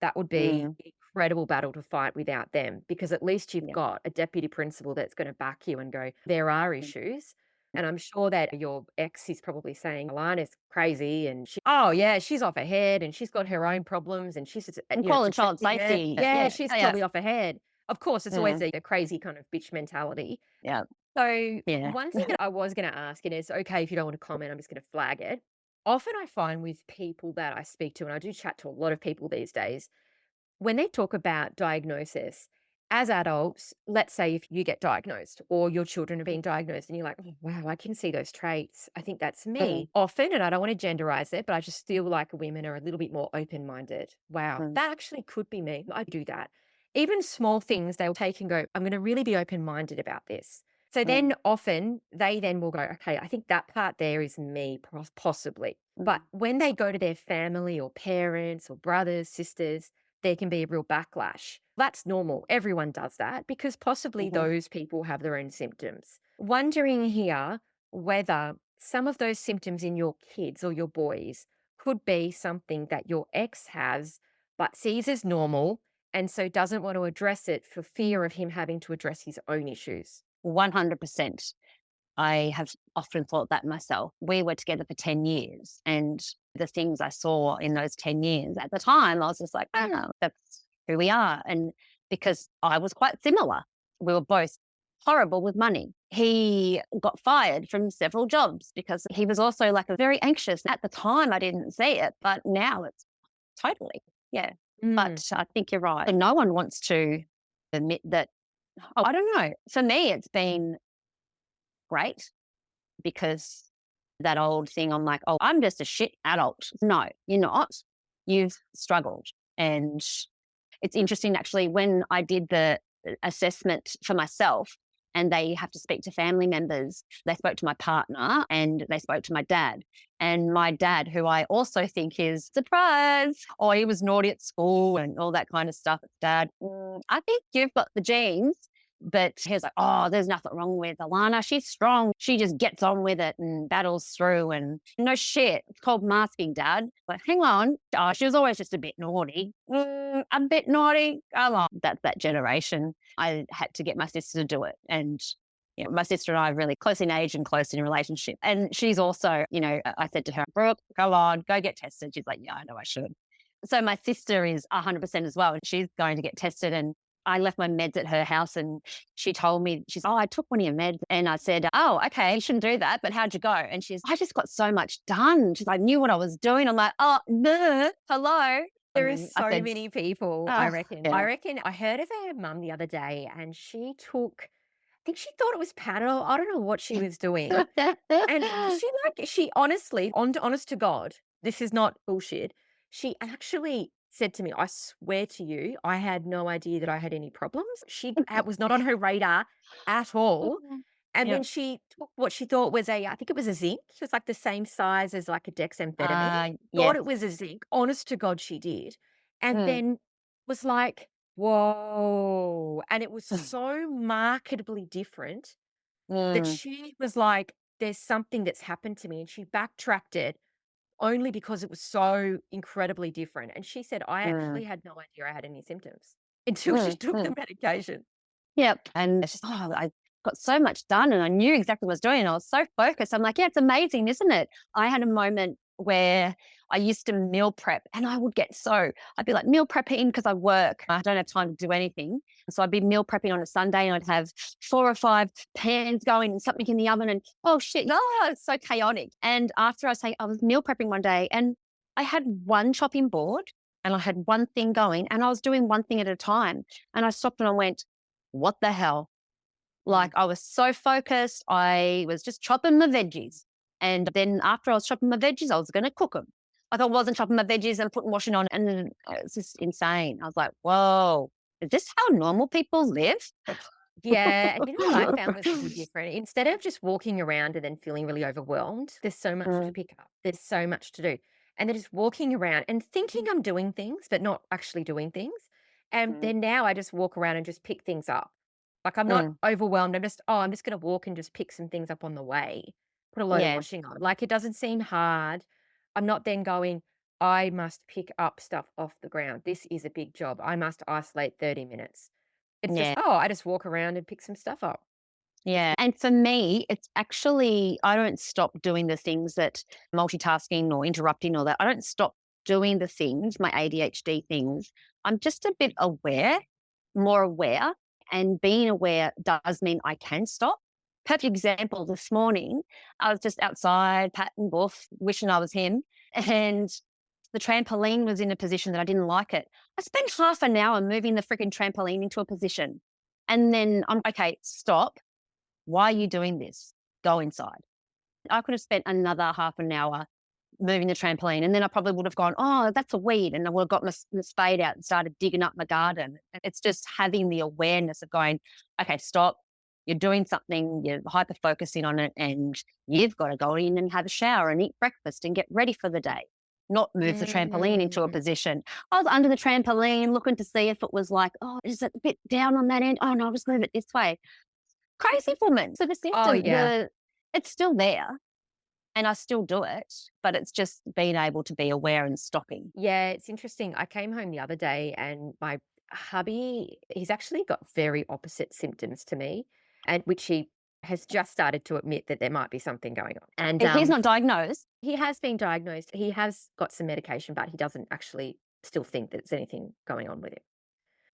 That would be mm. an incredible battle to fight without them, because at least you've Yeah. got a deputy principal that's going to back you and go, there are Mm. issues. And I'm sure that your ex is probably saying, Alana's crazy and oh, yeah, she's off her head and she's got her own problems and she's, just, And calling child projecting it. safety. Yeah, Yeah. she's Oh, yeah. totally off her head. Of course, it's always Mm, a crazy kind of bitch mentality. yeah. So, Yeah. one thing that I was going to ask, and it's okay if you don't want to comment, I'm just going to flag it. Often I find with people that I speak to, and I do chat to a lot of people these days, when they talk about diagnosis, as adults, let's say if you get diagnosed or your children are being diagnosed and you're like, oh, wow, I can see those traits. I think that's Mm, me. Often, and I don't want to genderize it, but I just feel like women are a little bit more open minded. Wow, mm, that actually could be me. I do that. Even small things they'll take and go, I'm going to really be open minded about this. So mm, then often they then will go, okay, I think that part there is me, possibly. But mm, when they go to their family or parents or brothers, sisters, there can be a real backlash. That's normal. Everyone does that, because possibly mhm. those people have their own symptoms. Wondering here whether some of those symptoms in your kids or your boys could be something that your ex has, but sees as normal, and so doesn't want to address it for fear of him having to address his own issues. 100%. I have often thought that myself. We were together for 10 years, and the things I saw in those 10 years at the time, I was just like, oh, that's who we are. And because I was quite similar, we were both horrible with money. He got fired from several jobs because he was also like a very anxious. At the time, I didn't see it, but now it's totally, yeah. Mm, But I think you're right. And no one wants to admit that. Oh, I don't know. For me, it's been great because that old thing I'm like, oh, I'm just a shit adult. No, you're not. You've struggled. And it's interesting actually when I did the assessment for myself and they have to speak to family members, they spoke to my partner and they spoke to my dad. And my dad, who I also think is surprise, or he was naughty at school and all that kind of stuff. Dad, I think you've got the genes. But he was like, oh, there's nothing wrong with Alana. She's strong. She just gets on with it and battles through. And no shit. It's called masking, Dad. But hang on. Oh, she was always just a bit naughty. A bit naughty. Come on. That's that generation. I had to get my sister to do it. And my sister and I are really close in age and close in a relationship. And she's also, I said to her, Brooke, come on, go get tested. She's like, yeah, I know I should. So my sister is 100% as well. And she's going to get tested. And I left my meds at her house and she told me, oh, I took one of your meds. And I said, oh, okay, you shouldn't do that. But how'd you go? And I just got so much done. She's like, I knew what I was doing. I'm like, oh, no, hello. there are so I said, many people, I oh, reckon. yeah. I reckon I heard of her mum the other day and she took, I think she thought it was Panadol. I don't know what she was doing. And she honestly, honest to God, this is not bullshit. She actually said to me, I swear to you, I had no idea that I had any problems. She was not on her radar at all. And Yeah. then she took what she thought was I think it was a zinc. It was like the same size as like a dexamphetamine. Thought Yes. it was a zinc. Honest to God, she did. And Mm, then was like, whoa. And it was so markedly different that mm, she was like, "There's something that's happened to me," and she backtracked it only because it was so incredibly different, and she said, "I mm, actually had no idea I had any symptoms until she mm, took the mm. medication." Yep. And it's just, oh, I got so much done and I knew exactly what I was doing. And I was so focused. I'm like, yeah, it's amazing, isn't it? I had a moment where I used to meal prep and I'd be like meal prepping because I work. I don't have time to do anything. So I'd be meal prepping on a Sunday and I'd have 4 or 5 pans going and something in the oven and, oh shit, it's so chaotic. And after I was meal prepping one day and I had one chopping board and I had one thing going and I was doing one thing at a time. And I stopped and I went, what the hell? Like I was so focused. I was just chopping my veggies. And then after I was chopping my veggies, I was going to cook them. Like I wasn't chopping my veggies and putting washing on. And then it was just insane. I was like, whoa, is this how normal people live? Yeah, and you know what I found was really different? Instead of just walking around and then feeling really overwhelmed, there's so much to Mm, pick up. There's so much to do. And then just walking around and thinking I'm doing things, but not actually doing things. And mm, then now I just walk around and just pick things up. Like I'm not mm. overwhelmed. I'm just going to walk and just pick some things up on the way, put a load of Yeah, washing on. Like it doesn't seem hard. I'm not then going, I must pick up stuff off the ground. This is a big job. I must isolate 30 minutes. It's just, yeah. oh, I just walk around and pick some stuff up. Yeah. And for me, it's actually, I don't stop doing the things that multitasking or interrupting or that. I don't stop doing the things, my ADHD things. I'm just a bit aware, more aware. And being aware does mean I can stop. Perfect example this morning, I was just outside, patting Buff, wishing I was him. And the trampoline was in a position that I didn't like it. I spent half an hour moving the freaking trampoline into a position. And then I'm okay, stop, why are you doing this? Go inside. I could have spent another half an hour moving the trampoline, and then I probably would have gone, oh, that's a weed. And I would have got my spade out and started digging up my garden. It's just having the awareness of going, okay, stop. You're doing something, you're hyper focusing on it, and you've got to go in and have a shower and eat breakfast and get ready for the day. Not move the trampoline into a Mm. position. I was under the trampoline looking to see if it was like, oh, is it a bit down on that end? Oh, no, I'll just move it this way. Crazy woman. So the Oh, system, yeah. it's still there and I still do it, but it's just being able to be aware and stopping. Yeah, it's interesting. I came home the other day and my hubby, he's actually got very opposite symptoms to me, and which he has just started to admit that there might be something going on. And If he's not diagnosed, he has been diagnosed. He has got some medication, but he doesn't actually still think that there's anything going on with him.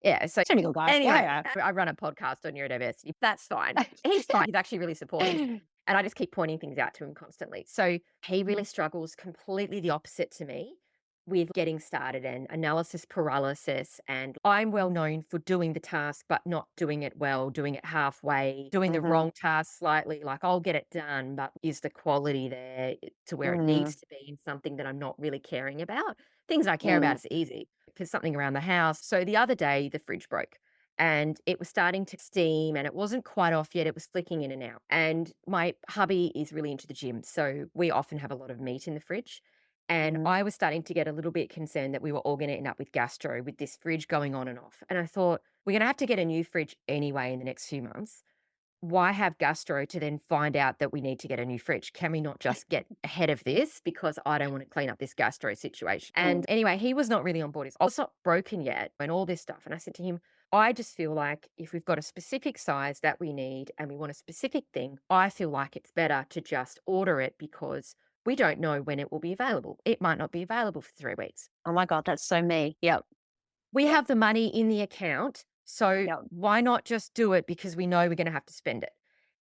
Yeah, so typical guy. anyway, Yeah. I run a podcast on neurodiversity. That's fine. He's fine. He's actually really supportive. And I just keep pointing things out to him constantly. So he really struggles completely the opposite to me with getting started and analysis paralysis. And I'm well known for doing the task, but not doing it well, doing it halfway, doing the Mhm. wrong task slightly. Like I'll get it done, but is the quality there to where it Mm, needs to be in something that I'm not really caring about? Things I care about mm, is easy because something around the house. So the other day, the fridge broke and it was starting to steam and it wasn't quite off yet. It was flicking in and out. And my hubby is really into the gym. So we often have a lot of meat in the fridge. And mhm, I was starting to get a little bit concerned that we were all going to end up with gastro with this fridge going on and off. And I thought, we're going to have to get a new fridge anyway in the next few months. Why have gastro to then find out that we need to get a new fridge? Can we not just get ahead of this? Because I don't want to clean up this gastro situation. And mm. anyway, he was not really on board. It's not broken yet and all this stuff. And I said to him, I just feel like if we've got a specific size that we need and we want a specific thing, I feel like it's better to just order it because we don't know when it will be available. It might not be available for 3 weeks. Oh my God, that's so me. Yep. We Yep. have the money in the account, so Yep. why not just do it because we know we're gonna have to spend it?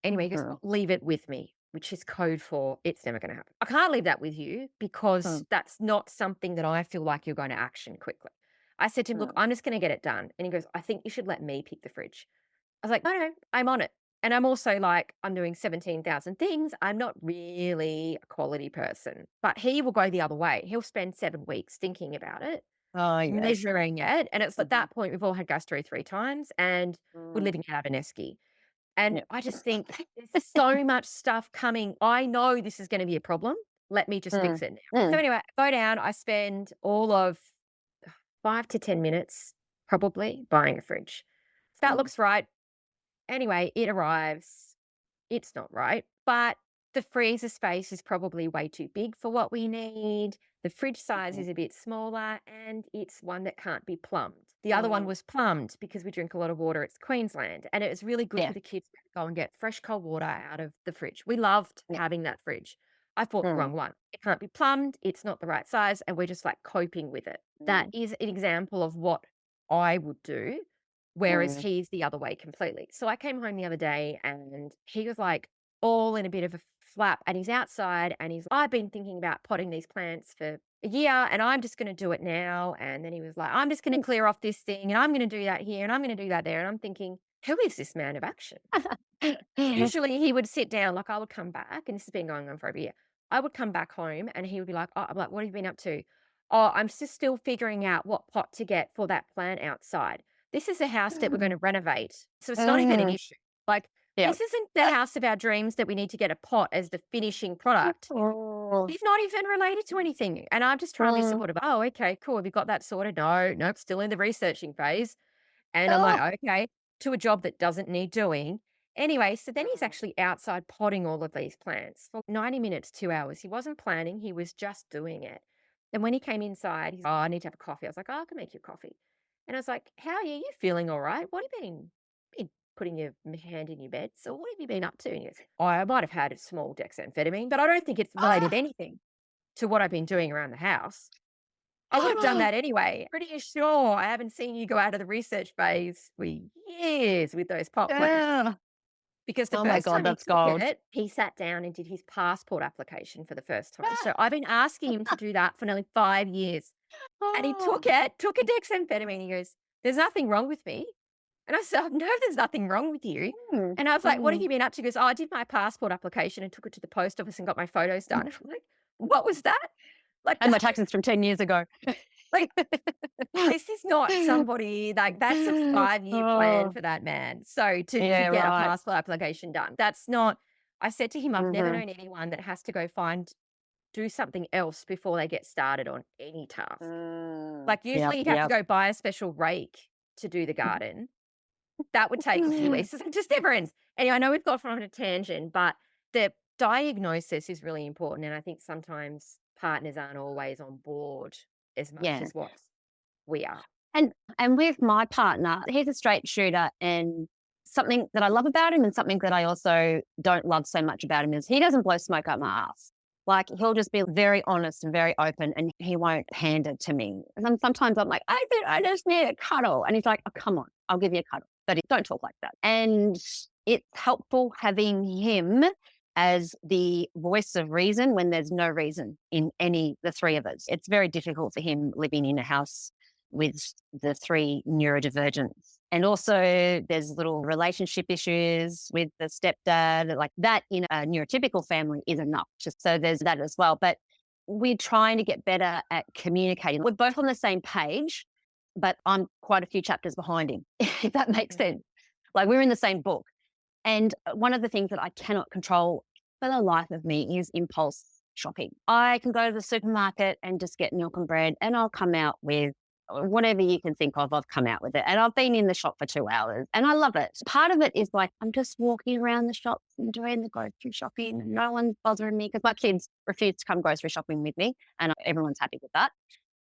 Anyway, he goes, Mm, "Leave it with me," which is code for it's never gonna happen. I can't leave that with you because mm, that's not something that I feel like you're going to action quickly. I said to him, "Look, mm, I'm just gonna get it done." And he goes, "I think you should let me pick the fridge." I was like, "No, no, I'm on it." And I'm also like, I'm doing 17,000 things. I'm not really a quality person, but he will go the other way. He'll spend 7 weeks thinking about it, oh, yes. measuring it, and it's at Mhm, that point we've all had gastro 3 times, and we're mm, living out of an esky, and yep. I just think there's so much stuff coming. I know this is gonna be a problem. Let me just Mm, fix it now. So mm, anyway, I go down, I spend all of 5 to 10 minutes probably buying a fridge. So that mm, looks right. Anyway, it arrives. It's not right, but the freezer space is probably way too big for what we need. The fridge size mhm, is a bit smaller and it's one that can't be plumbed. The other one mm. was plumbed because we drink a lot of water. It's Queensland and it was really good Yeah. for the kids to go and get fresh cold water out of the fridge. We loved Yeah. having that fridge. I bought the Mm, wrong one. It can't be plumbed. It's not the right size. And we're just like coping with it. That mm, is an example of what I would do. Whereas mm, he's the other way completely. So I came home the other day and he was like all in a bit of a flap and he's outside and I've been thinking about potting these plants for a year and I'm just going to do it now. And then he was like, I'm just going to clear off this thing and I'm going to do that here and I'm going to do that there. And I'm thinking, who is this man of action? Usually he would sit down, like I would come back, and this has been going on for over a year. I would come back home and he would be like, oh, I'm like, what have you been up to? Oh, I'm just still figuring out what pot to get for that plant outside. This is a house that we're going to renovate. So it's not even an issue. Like, Yeah. this isn't the house of our dreams that we need to get a pot as the finishing product. Oh. He's not even related to anything. And I'm just trying to be supportive. Oh, okay, cool. Have you got that sorted? No, nope, still in the researching phase. And I'm like, okay, to a job that doesn't need doing. Anyway, so then he's actually outside potting all of these plants for 90 minutes, 2 hours. He wasn't planning, he was just doing it. And when he came inside, he's, oh, I need to have a coffee. I was like, oh, I can make you a coffee. And I was like, how are you? You feeling all right? What have you been putting your hand in your bed? So what have you been up to? And he goes, oh, I might have had a small dexamphetamine, but I don't think it's related anything to what I've been doing around the house. I would have done that anyway. Pretty sure I haven't seen you go out of the research phase for years with those pot plants. Yeah. Because the Oh my first God, time he that's took gold. it, he sat down and did his passport application for the first time. So I've been asking him to do that for nearly 5 years. And he took a dexamphetamine. He goes, there's nothing wrong with me. And I said, no, there's nothing wrong with you. And I was like, what have you been up to? He goes, oh, I did my passport application and took it to the post office and got my photos done. And I'm like, what was that? Like, And my taxes from 10 years ago. like, this is not somebody like that's a 5-year plan for that man. So to get a passport application done, that's not. I said to him, I've never known anyone that has to go do something else before they get started on any task. Like usually you'd have to go buy a special rake to do the garden. That would take a few weeks. It just never ends. Anyway, I know we've got from a tangent, but the diagnosis is really important. And I think sometimes partners aren't always on board as much as what we are. And with my partner, he's a straight shooter, and something that I love about him and something that I also don't love so much about him is he doesn't blow smoke up my ass. Like he'll just be very honest and very open, and he won't hand it to me. And then sometimes I'm like, I just need a cuddle. And he's like, oh, come on, I'll give you a cuddle. But don't talk like that. And it's helpful having him as the voice of reason when there's no reason in the three of us. It's very difficult for him living in a house with the three neurodivergents. And also there's little relationship issues with the stepdad, like that in a neurotypical family is enough. So there's that as well. But we're trying to get better at communicating. We're both on the same page, but I'm quite a few chapters behind him, if that makes sense. Like we're in the same book. And one of the things that I cannot control for the life of me is impulse shopping. I can go to the supermarket and just get milk and bread, and I'll come out with whatever you can think of, I've come out with it. And I've been in the shop for 2 hours and I love it. Part of it is like, I'm just walking around the shops and doing the grocery shopping and no one's bothering me because my kids refuse to come grocery shopping with me and everyone's happy with that.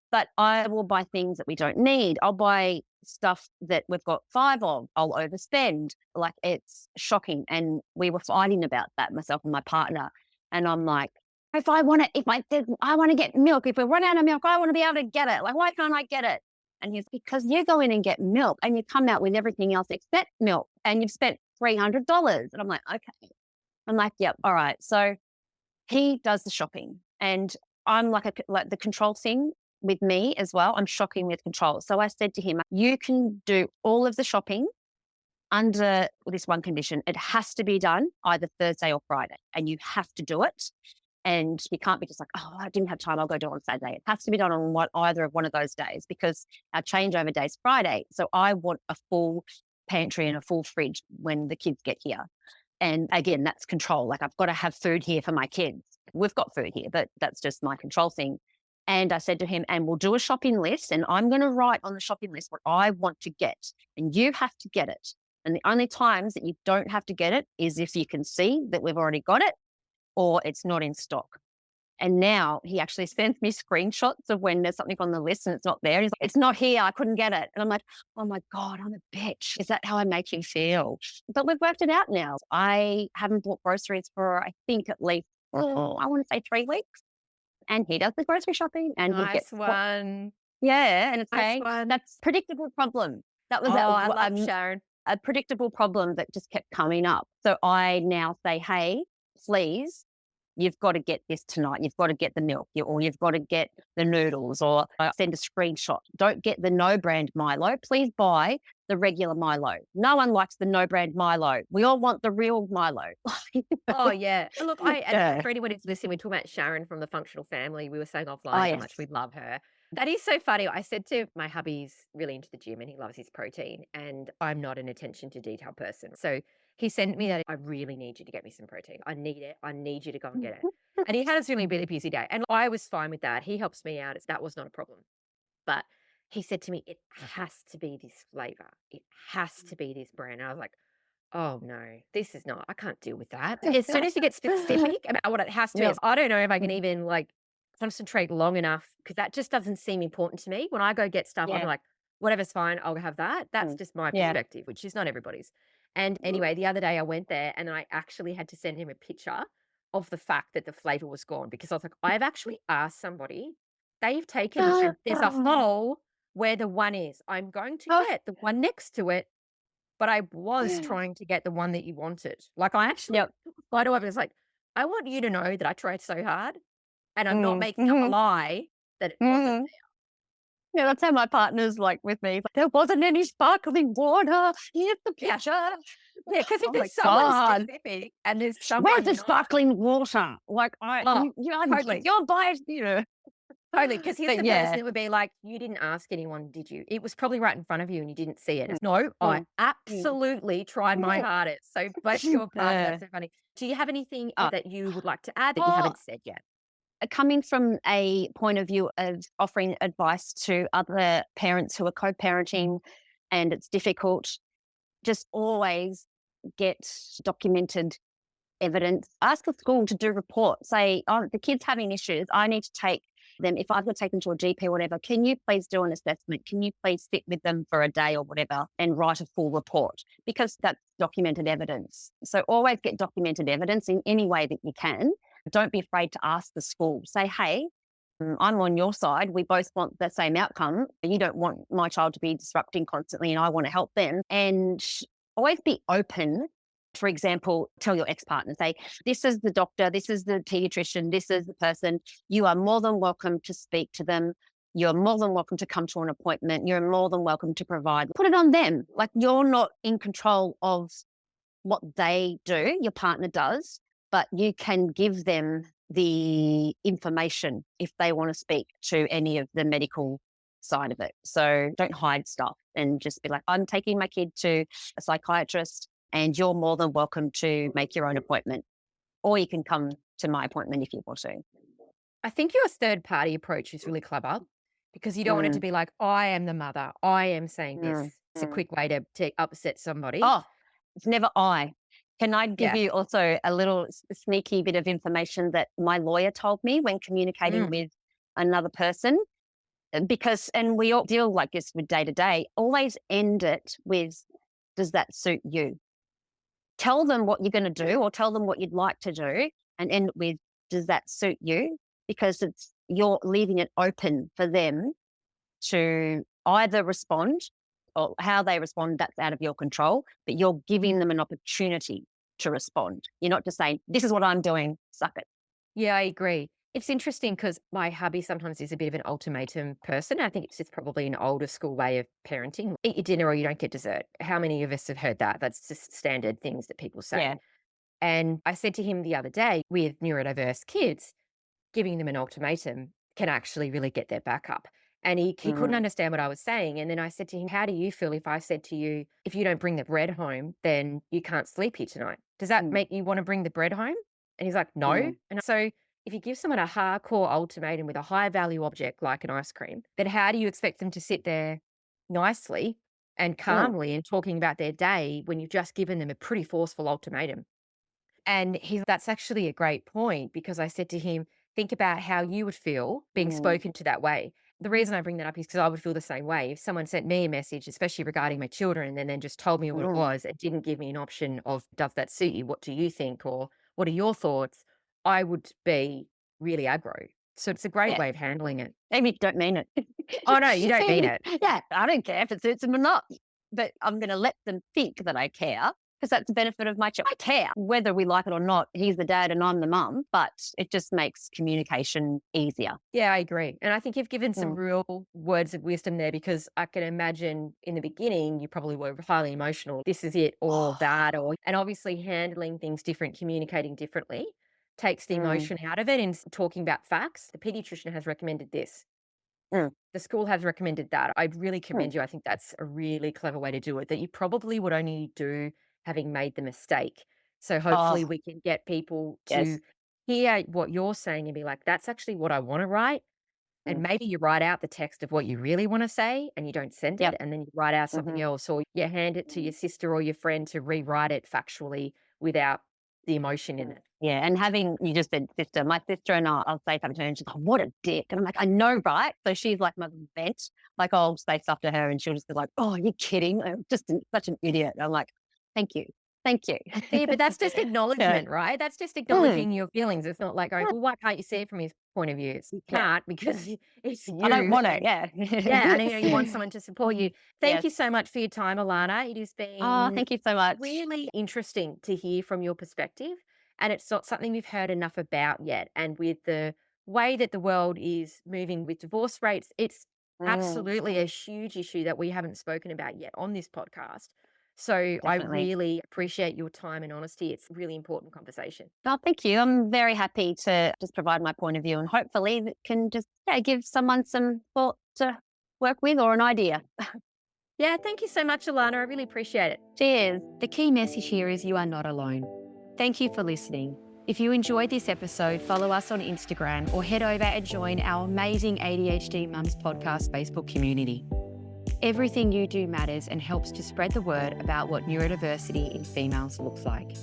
But I will buy things that we don't need. I'll buy stuff that we've got 5 of. I'll overspend. Like it's shocking. And we were fighting about that, myself and my partner. And I'm like, I want to get milk. If we run out of milk, I want to be able to get it. Like, why can't I get it? And he's because you go in and get milk and you come out with everything else except milk and you've spent $300. And I'm like, okay. I'm like, yep, all right. So he does the shopping and I'm like the control thing with me as well. I'm shocking with control. So I said to him, you can do all of the shopping under this one condition. It has to be done either Thursday or Friday and you have to do it. And you can't be just like, oh, I didn't have time, I'll go do it on Saturday. It has to be done on either of one of those days because our changeover day is Friday. So I want a full pantry and a full fridge when the kids get here. And again, that's control. Like I've got to have food here for my kids. We've got food here, but that's just my control thing. And I said to him, and we'll do a shopping list and I'm going to write on the shopping list what I want to get. And you have to get it. And the only times that you don't have to get it is if you can see that we've already got it or it's not in stock. And now he actually sends me screenshots of when there's something on the list and it's not there. He's like, it's not here, I couldn't get it. And I'm like, oh my God, I'm a bitch. Is that how I make you feel? But we've worked it out now. I haven't bought groceries for, I think at least, I want to say 3 weeks. And he does the grocery shopping and he gets one. Yeah, and it's nice one. That's predictable problem. That was I love Sharon. A predictable problem that just kept coming up. So I now say, hey, please you've got to get this tonight. You've got to get the milk, or you've got to get the noodles, or send a screenshot. Don't get the no brand Milo. Please buy the regular Milo. No one likes the no brand Milo. We all want the real Milo. Oh, yeah. Look, Yeah. for anyone who's listening, we talk about Sharon from the Functional Family. We were saying Oh, offline how much yes. we love her. That is so funny. I said to my hubby's really into the gym and he loves his protein, and I'm not an attention to detail person. So he sent me that, I really need you to get me some protein. I need it. I need you to go and get it. And he had a really busy day. And I was fine with that. He helps me out. That was not a problem. But he said to me, it has to be this flavor. It has to be this brand. And I was like, oh no, this is not, I can't deal with that. As soon as you get specific about what it has to be, Yep. I don't know if I can even like concentrate long enough, because that just doesn't seem important to me. When I go get stuff, I'm Yeah. like, whatever's fine, I'll have that. That's just my Yeah. perspective, which is not everybody's. And anyway, the other day I went there and I actually had to send him a picture of the fact that the flavor was gone, because I was like, I've actually asked somebody, they've taken it and there's a hole where the one is. I'm going to get the one next to it, but I was trying to get the one that you wanted. Like, I actually Yep. took a photo of it. It's like, I want you to know that I tried so hard and I'm not Mm, making up a mhm, lie that it wasn't mhm. Yeah, that's how my partner's like with me. Like, there wasn't any sparkling water. Here's the there. Yeah. picture. Yeah. Because if Oh my there's someone God. specific and there's Where's someone the not, sparkling water? Like, oh, totally. you're biased, you know. Totally. Because here's But the person yeah. that would be like, you didn't ask anyone, did you? It was probably right in front of you and you didn't see it. No, I Mm, mm, absolutely tried my mm. hardest. So bless your part. Uh, That's so funny. Do you have anything uh, that you would like to add that you oh, haven't said yet? coming from a point of view of offering advice to other parents who are co-parenting and it's difficult, just always get documented evidence. Ask the school to do reports. Say, oh, the kid's having issues. I need to take them. If I've got to take them to a GP or whatever, can you please do an assessment? Can you please sit with them for a day or whatever and write a full report? Because that's documented evidence. So always get documented evidence in any way that you can. Don't be afraid to ask the school. Say, hey, I'm on your side. We both want the same outcome. You don't want my child to be disrupting constantly and I want to help them. And always be open. For example, tell your ex-partner, say, this is the doctor, this is the pediatrician, this is the person. You are more than welcome to speak to them. You're more than welcome to come to an appointment. You're more than welcome to provide. Put it on them. Like, you're not in control of what they do, your partner does, but you can give them the information if they want to speak to any of the medical side of it. So don't hide stuff and just be like, I'm taking my kid to a psychiatrist and you're more than welcome to make your own appointment. Or you can come to my appointment if you want to. I think your third party approach is really clever, because you don't want it to Mm, be like, I am the mother, I am saying this. mm, It's a mm. quick way to upset somebody. Oh, it's never I. Can I give Yeah. you also a little sneaky bit of information that my lawyer told me when communicating Mm. with another person? Because, and we all deal like this with day to day, always end it with, does that suit you? Tell them what you're going to do or tell them what you'd like to do and end it with, does that suit you? Because you're leaving it open for them to either respond, or how they respond, that's out of your control, but you're giving them an opportunity to respond. You're not just saying, this is what I'm doing, suck it. Yeah, I agree. It's interesting because my hubby sometimes is a bit of an ultimatum person. I think it's just probably an older school way of parenting. Eat your dinner or you don't get dessert. How many of us have heard that? That's just standard things that people say. Yeah. And I said to him the other day, with neurodiverse kids, giving them an ultimatum can actually really get their back up. And he couldn't Mm, understand what I was saying. And then I said to him, how do you feel if I said to you, if you don't bring the bread home, then you can't sleep here tonight? Does that mm, make you want to bring the bread home? And he's like, no. mm, And so if you give someone a hardcore ultimatum with a high value object like an ice cream, then how do you expect them to sit there nicely and mm, calmly and talking about their day when you've just given them a pretty forceful ultimatum? And that's actually a great point, because I said to him, think about how you would feel being mm, spoken to that way. The reason I bring that up is because I would feel the same way. If someone sent me a message, especially regarding my children, and then just told me what it mm. was and didn't give me an option of, does that suit you? What do you think? Or what are your thoughts? I would be really aggro. So it's a great Yeah. way of handling it. Maybe you don't mean it. Oh, no, you don't mean Maybe, it. yeah, I don't care if it suits them or not, but I'm going to let them think that I care. because that's the benefit of my child. I care whether we like it or not. He's the dad and I'm the mum, but it just makes communication easier. Yeah, I agree. And I think you've given some Mm. real words of wisdom there, because I can imagine in the beginning you probably were highly emotional. This is it or that, and obviously handling things different, communicating differently takes the Mm, emotion out of it. And talking about facts, the pediatrician has recommended this. mm, The school has recommended that. I'd really mm. commend you. I think that's a really clever way to do it, that you probably would only do having made the mistake. So hopefully Oh, we can get people to yes. hear what you're saying and be like, that's actually what I want to write. And Mm. maybe you write out the text of what you really want to say and you don't send it, Yep. and then you write out something Hmm. else, or you hand it to your sister or your friend to rewrite it factually without the emotion in it. Yeah, and having you just said sister, my sister and I'll say something to her and she's like, "What a dick," and I'm like, "I know, right?" So she's like my vent. Like I'll say stuff to her and she'll just be like, "Oh, you're kidding? I'm just such an idiot." And I'm like, "Thank you, thank you." See, but that's just Yeah. acknowledgement, right? That's just Mm. acknowledging your feelings. It's not like going, Yeah. well, why can't you see it from his point of view? You Yeah. can't, because it's I don't you. want it. And Yeah. yeah, and you want someone to support you. Thank Yes. you so much for your time, Alana. It has Oh, been thank you so much. really interesting to hear from your perspective. And it's not something we've heard enough about yet. And with the way that the world is moving with divorce rates, it's Mm, absolutely a huge issue that we haven't spoken about yet on this podcast. So I definitely. really appreciate your time and honesty. It's a really important conversation. Oh, thank you. I'm very happy to just provide my point of view and hopefully that can just give someone some thought to work with or an idea. Yeah, thank you so much, Alana. I really appreciate it. Cheers. The key message here is you are not alone. Thank you for listening. If you enjoyed this episode, follow us on Instagram or head over and join our amazing ADHD Mums Podcast Facebook community. Everything you do matters and helps to spread the word about what neurodiversity in females looks like.